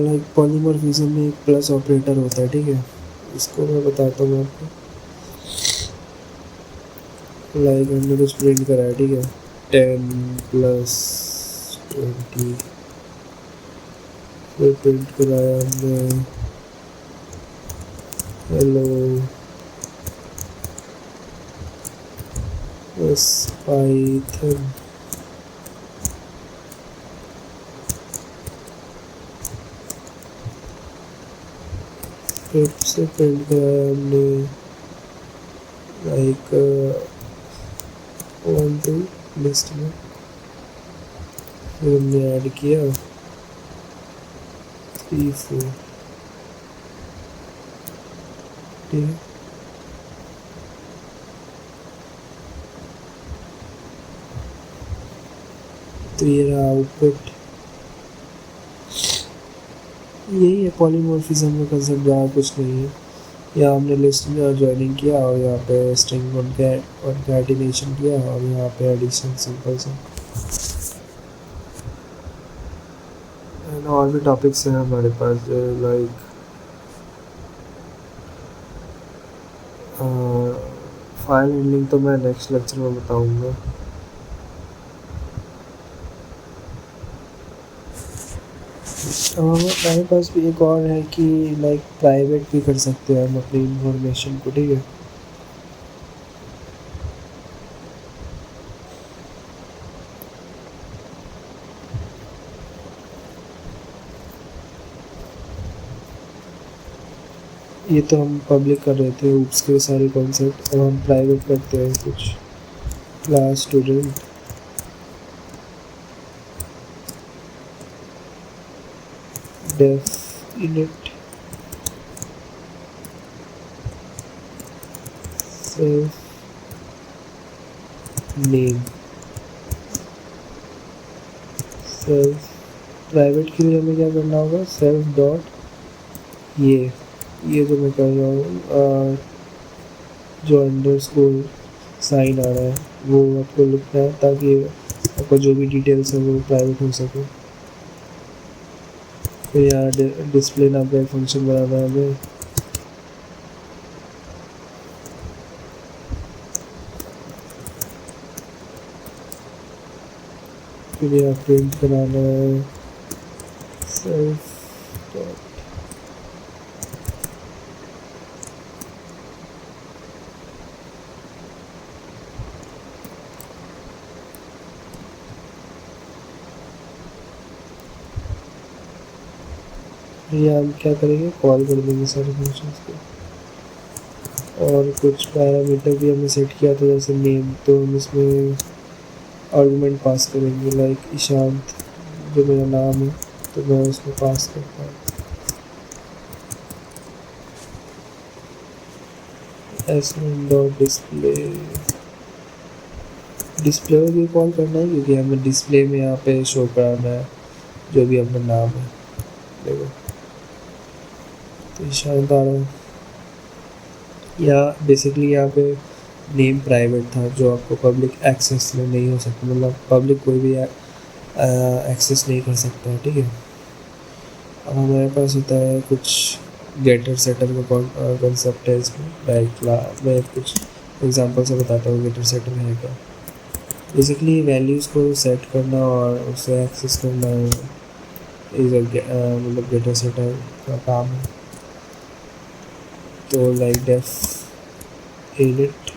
लाइक पॉलीमॉर्फिज्म में एक प्लस ऑपरेटर होता है, ठीक है। इसको मैं बताता हूँ आपको। लाइक हमने कुछ प्रिंट करा है, ठीक है, 10 + 20, फिर प्रिंट कराया हमने हेलो बस पाइथन, फिर से प्रिंट कराया हमने लाइक 1 2 लिस्ट में, फिर हमने ऐड किया 3 4, ठीक है। तो ये रहा आउटपुट। यही है पॉलीमॉर्फिज्म में कंसेप्ट, ज़्यादा कुछ नहीं है। यहाँ हमने लिस्ट में ज्वाइनिंग किया और यहाँ पे स्ट्रिंग कॉन्कैटिनेशन किया और यहाँ पे एडिशन सिंपल सा। एंड और भी टॉपिक्स हैं हमारे पास जो लाइक फाइल हैंडलिंग तो मैं नेक्स्ट लेक्चर में बताऊँगा। हमारे पास भी एक और है कि लाइक प्राइवेट भी कर सकते हैं हम अपनी इंफॉर्मेशन को, ठीक है। ये तो हम पब्लिक कर रहे थे ऊप्स के सारे कॉन्सेप्ट, और हम प्राइवेट करते हैं कुछ class student def init self name. Self private के लिए हमें क्या करना होगा, सेल्फ डॉट ये जो मैं कर रहा हूँ जो अंडरस्कोर साइन आ रहा है वो आपको लिखना है ताकि आपका जो भी डिटेल्स है वो प्राइवेट हो सके। फिर यहाँ डिस्प्ले नाम का एक फंक्शन बनाना है हमें। फिर यहाँ प्रिंट कराना है सेल्फ डॉट ये हम क्या करेंगे, कॉल कर देंगे सारे फंक्शंस को। और कुछ पैरामीटर भी हमने सेट किया था जैसे नेम, तो हम इसमें आर्गुमेंट पास करेंगे लाइक ईशांत जो मेरा नाम है तो मैं उसको पास करता हूँ s1 डॉट डिस्प्ले। डिस्प्ले में भी कॉल करना है क्योंकि हमें डिस्प्ले में यहाँ पे शो कराना है जो भी अपना नाम है। देखो तो ईशांत आ रहा है, या बेसिकली यहाँ पे नेम प्राइवेट था जो आपको पब्लिक एक्सेस में नहीं हो सकता, मतलब पब्लिक कोई भी एक्सेस नहीं कर सकता है, ठीक है। अब हमारे पास होता है कुछ गेटर सेटर का कॉन्सेप्ट है इसमें। लाइक मैं कुछ एग्जांपल से बताता हूँ गेटर सेटर है क्या। बेसिकली वैल्यूज़ को सेट करना और उसे एक्सेस करना इज मतलब गेटर सेटर का काम है। तो like def edit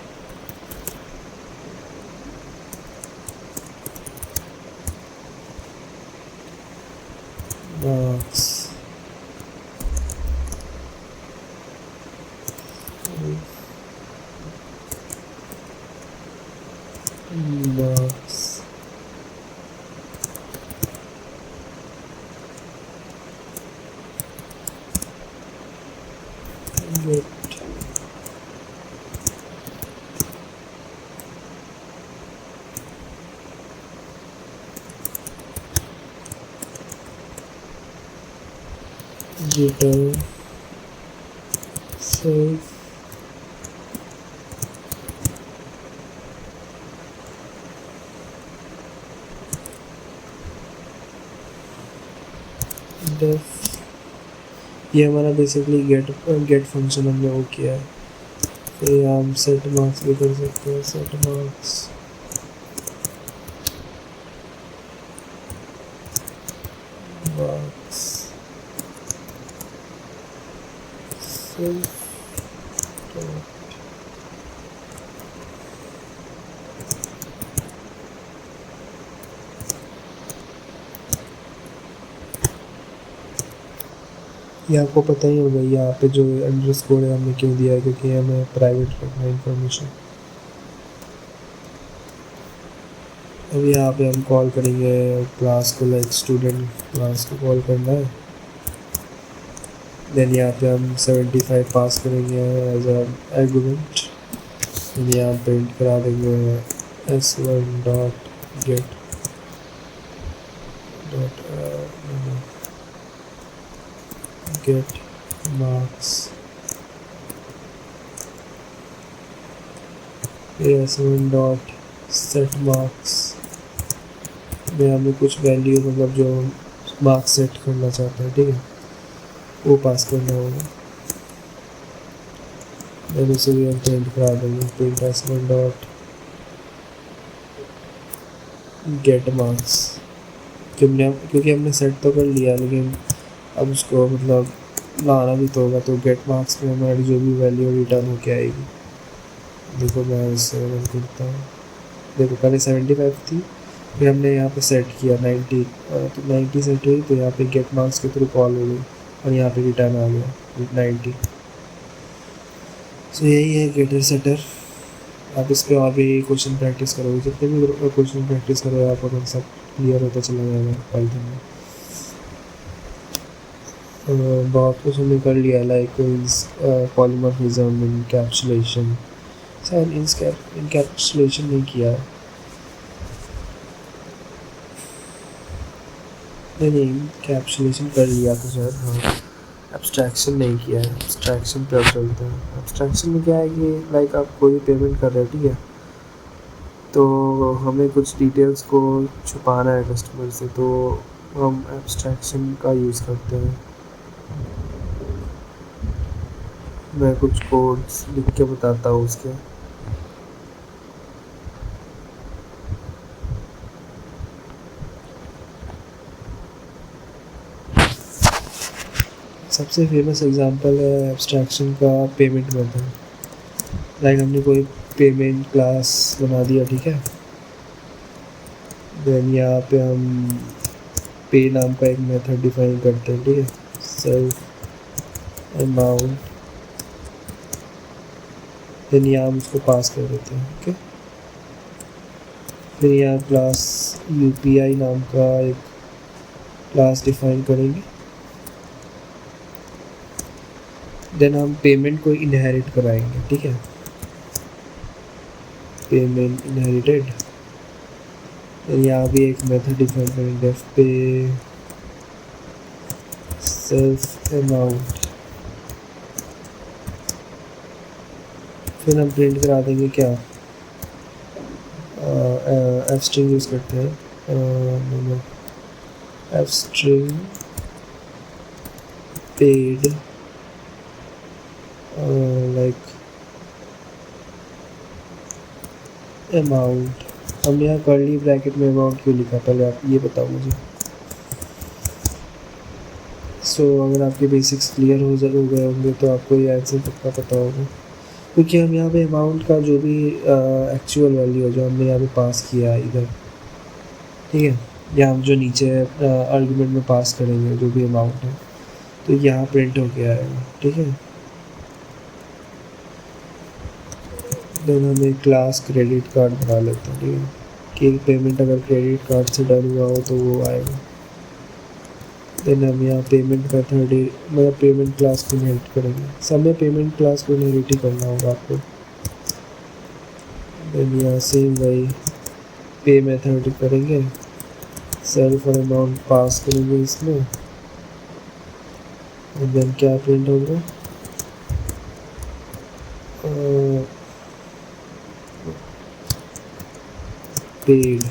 marks marks get return save def. ये हमारा बेसिकली गेट फंक्शन हमने वो किया है। फिर हम सेट मार्क्स भी कर सकते हैं। सेट मार्क्स मार्क्स सेव ये आपको पता ही होगा यहाँ पे जो अंडरस्कोर है हमने क्यों दिया है, क्योंकि हमें प्राइवेट रखना है इंफॉर्मेशन। अब यहाँ पे हम कॉल करेंगे क्लास को, लाइक स्टूडेंट क्लास को कॉल करना है। देन यहाँ पे हम 75 पास करेंगे एज आर्गुमेंट। देन यहाँ प्रिंट करा देंगे s1 dot gate dot get marks. s1 dot set marks में हमें कुछ वैल्यू, मतलब जो मार्क्स सेट करना चाहते हैं, ठीक है, वो पास करना होगा। देन उसे भी हम प्रिंट करा देंगे। Print s1 dot get marks. क्योंकि हमने सेट तो कर लिया, लेकिन अब उसको मतलब लाना भी तो होगा। तो गेट मार्क्स में हमारी जो भी वैल्यू रिटर्न होके आएगी। देखो मैं इसे रन करता हूँ। देखो पहले 75 थी, फिर हमने यहाँ पे सेट किया 90, तो 90 सेट हुई, तो यहाँ पे गेट मार्क्स के थ्रू कॉल हो गई और यहाँ पे रिटर्न आ गया 90। सो यही है गेटर सेटर। आप इस पर और भी क्वेश्चन प्रैक्टिस करोगे, जितने भी क्वेश्चन प्रैक्टिस करोगे आपको कॉन्सेप्ट क्लियर होता चला जाएगा पाइथन में। बहुत कुछ हमने कर लिया, like polymorphism, encapsulation. Sir encapsulation नहीं किया है। नहीं, इनकैप्सुलेशन कर लिया था सर, हाँ। एब्स्ट्रैक्शन नहीं किया है। एब्स्ट्रैक्शन पे अब चलते हैं। एब्स्ट्रैक्शन में क्या है कि लाइक आप कोई पेमेंट कर रहे हो, ठीक है, तो हमें कुछ डिटेल्स को छुपाना है कस्टमर से, तो हम एब्स्ट्रैक्शन का यूज़ करते हैं। मैं कुछ कोड्स लिख के बताता हूँ उसके। सबसे फेमस एग्जांपल है एब्स्ट्रैक्शन का पेमेंट मेथड। लाइक हमने कोई पेमेंट क्लास बना दिया, ठीक है। देन यहाँ पे हम पे नाम का एक मेथड डिफाइन करते हैं, ठीक है। सेल्फ अमाउंट, देन यहाँ हम उसको पास कर देते हैं, ओके। फिर यहाँ क्लास UPI नाम का एक क्लास डिफाइन करेंगे। देन हम पेमेंट को इनहेरिट कराएंगे, ठीक है। Payment inherited. यहाँ भी एक मेथड डिफाइन करेंगे, पे सेल्फ अमाउंट। फिर हम प्रिंट करा देंगे क्या, एफ स्ट्रिंग यूज़ करते हैं, F string paid like amount. हमने यहाँ कर्ली ब्रैकेट में अमाउंट क्यों लिखा, पहले आप ये बताओ मुझे। सो अगर आपके बेसिक्स क्लियर हो गए होंगे तो आपको ये आंसर पक्का पता होगा, क्योंकि हम यहाँ पे अमाउंट का जो भी एक्चुअल वैल्यू है जो हमने यहाँ पे पास किया है इधर, ठीक है, या हम जो नीचे आर्गुमेंट में पास करेंगे जो भी अमाउंट है तो यहाँ प्रिंट हो गया है, ठीक है। देन हम एक क्लास क्रेडिट कार्ड बना लेते हैं, ठीक है, कि पेमेंट अगर क्रेडिट कार्ड से डन हुआ हो तो वो आएगा। देन हम यहाँ पेमेंट मेथड मतलब पेमेंट क्लास को इनहेरिट करेंगे, सब में पेमेंट क्लास को इनहेरिट ही करना होगा आपको। देन यहाँ सेम वही पे मेथड करेंगे, सेल्फ और अमाउंट पास करेंगे इसमें, और देन क्या प्रिंट होगा, पेड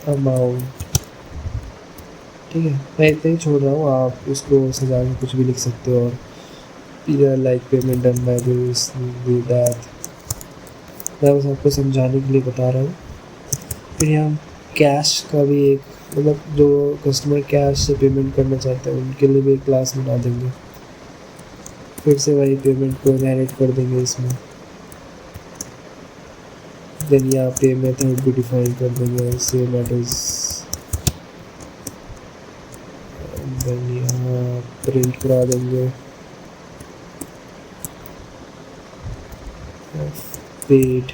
अमाउंट, ठीक है। मैं इतना ही छोड़ रहा हूँ, आप उसको सजा के कुछ भी लिख सकते हो, और either like payment done by this do that, मैं बस आपको समझाने के लिए बता रहा हूँ। फिर यहाँ कैश का भी एक मतलब जो कस्टमर कैश से पेमेंट करना चाहते हैं उनके लिए भी एक क्लास बना देंगे, फिर से वही पेमेंट को इनहेरिट कर देंगे इसमें। देन यहाँ पे मेथड भी डिफाइन कर देंगे सेम एज, देन यहाँ प्रिंट करा देंगे पेड,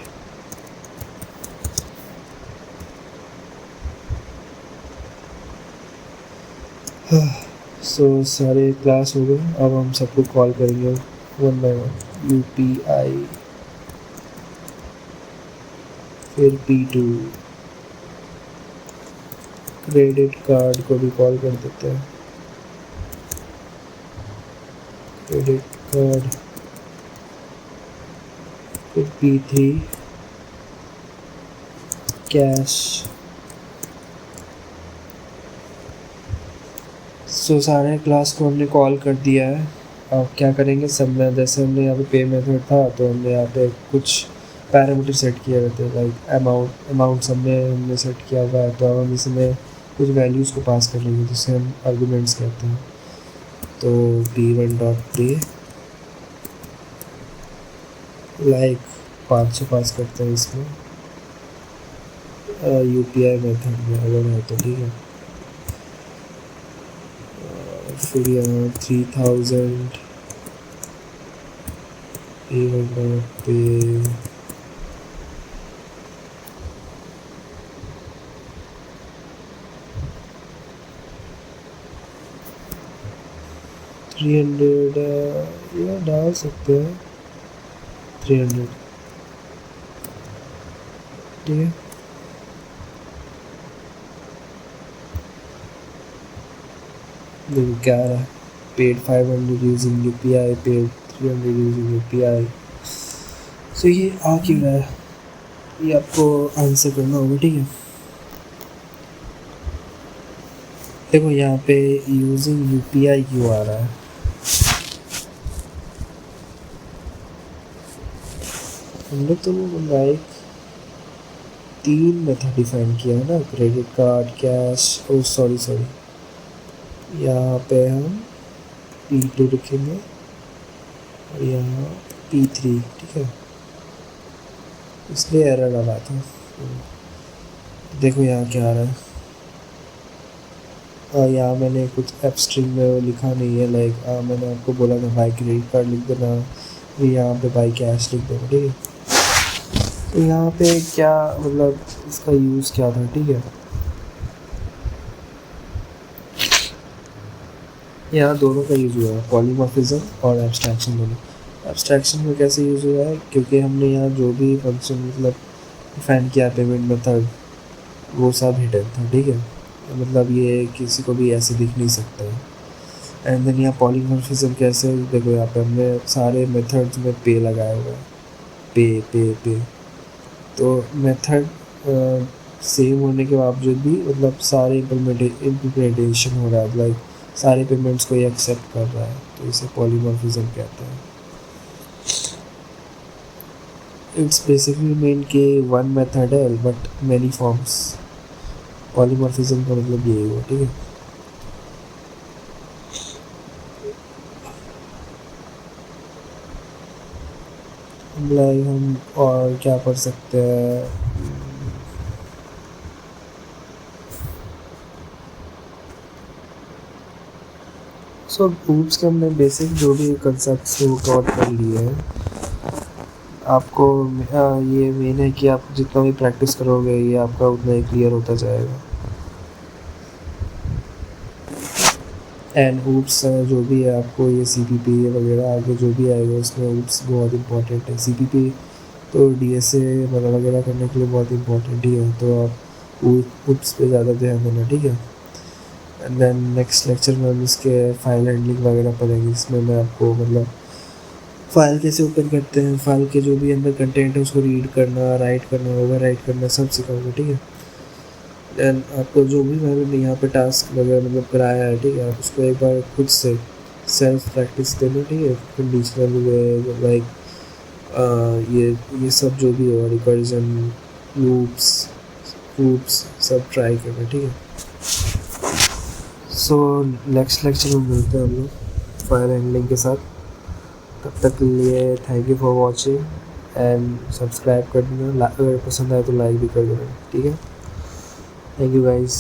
सो सारे क्लास हो गए। अब हम सबको कॉल करेंगे वन बाय वन, UPI, फिर P2, क्रेडिट कार्ड को भी कॉल कर देते हैं, क्रेडिट कार्ड, फिर P3 कैश। सो सारे क्लास को हमने कॉल कर दिया है। अब क्या करेंगे, सब में जैसे हमने यहाँ पे पे मेथड था तो हमने यहाँ पे कुछ पैरामीटर सेट किए रहते हैं, लाइक अमाउंट सब में हमने सेट किया हुआ है, तो अब हम इसमें कुछ वैल्यूज़ को पास कर लेंगे जिसे हम आर्गुमेंट्स कहते हैं। तो p1.pay लाइक 500 पास करते हैं इसमें, UPI मेथड में अगर है तो, ठीक है। फिर यहाँ 3000 p1.pay, या डाल सकते हैं 300, ठीक है। देखो क्या आ रहा है, paid 500 using UPI, paid 300 using UPI। सो ये आ क्यों रहा है, ये आपको आंसर करना होगा, ठीक है। देखो यहाँ पे यूजिंग UPI क्यों आ रहा है, हमने तो लाइक 3 मेथड डिफाइन किया है ना, क्रेडिट कार्ड, कैश, ओ सॉरी यहाँ पे हम P2 लिखेंगे और यहाँ P3, ठीक है, इसलिए एरर आ रहा था। देखो यहाँ क्या आ रहा है, और यहाँ मैंने कुछ एफ स्ट्रिंग में वो लिखा नहीं है, लाइक मैंने आपको बोला था बाई क्रेडिट कार्ड लिख देना, फिर यहाँ पे बाई कैश लिख देना, ठीक है। तो यहाँ पे क्या मतलब इसका यूज़ क्या था, ठीक है। यहाँ दोनों का यूज़ हुआ है, पॉलीमॉर्फिज्म और एब्स्ट्रैक्शन दोनों। एब्स्ट्रैक्शन में कैसे यूज़ हुआ है, क्योंकि हमने यहाँ जो भी फंक्शन मतलब डिफाइन किया पेमेंट मेथड वो सब हिडन था, ठीक है, मतलब ये किसी को भी ऐसे दिख नहीं सकता है। एंड देन यहाँ पॉलीमॉर्फिज्म कैसे, देखो यहाँ पे हमने सारे मेथड्स में पे लगाया हुआ है, पे। तो मेथड सेम होने के बावजूद भी मतलब सारे इम्प्लीमेंटेशन हो रहा है, लाइक सारे पेमेंट्स को ये एक्सेप्ट कर रहा है, तो इसे पॉलीमॉर्फिज्म कहते हैं। इट्स बेसिकली मीन कि वन मेथड है बट मैनी फॉर्म्स। पॉलीमॉर्फिज्म का मतलब यही हुआ, ठीक है। लाइक हम और क्या पढ़ सकते हैं, सो ग्रुप्स के हमने बेसिक जो भी कंसेप्ट्स वो कवर कर लिए हैं। आपको ये मेन है कि आप जितना भी प्रैक्टिस करोगे ये आपका उतना ही क्लियर होता जाएगा। एंड हूप्स जो भी है आपको ये CPP वगैरह आगे जो भी आएगा उसमें हूप्स बहुत इंपॉर्टेंट है। CPP तो DSA वगैरह करने के लिए बहुत इंपॉर्टेंट ही है, तो आप हूप्स पे ज़्यादा ध्यान देना, ठीक है। एंड देन नेक्स्ट लेक्चर में हम इसके फाइल हैंडलिंग वगैरह पढ़ेंगे, जिसमें मैं आपको मतलब फाइल कैसे ओपन करते हैं, फाइल के जो भी अंदर कंटेंट है उसको रीड करना, राइट करना, ओवर राइट करना, सब सिखाऊंगा, ठीक है। एंड आपको जो भी मैंने यहाँ पे टास्क वगैरह मतलब कराया है, ठीक है, आप उसको एक बार खुद से सेल्फ प्रैक्टिस देना, ठीक है। कंडीशनल वे लाइक ये सब जो भी हो, रिकर्जन, लूप्स सब ट्राई करना, ठीक है। सो नेक्स्ट लेक्चर में मिलते हैं हम लोग फाइल हैंडलिंग के साथ। तब तक के लिए thank you for watching and subscribe कर देना, अगर पसंद आए तो लाइक भी कर देना, ठीक है। Thank you guys.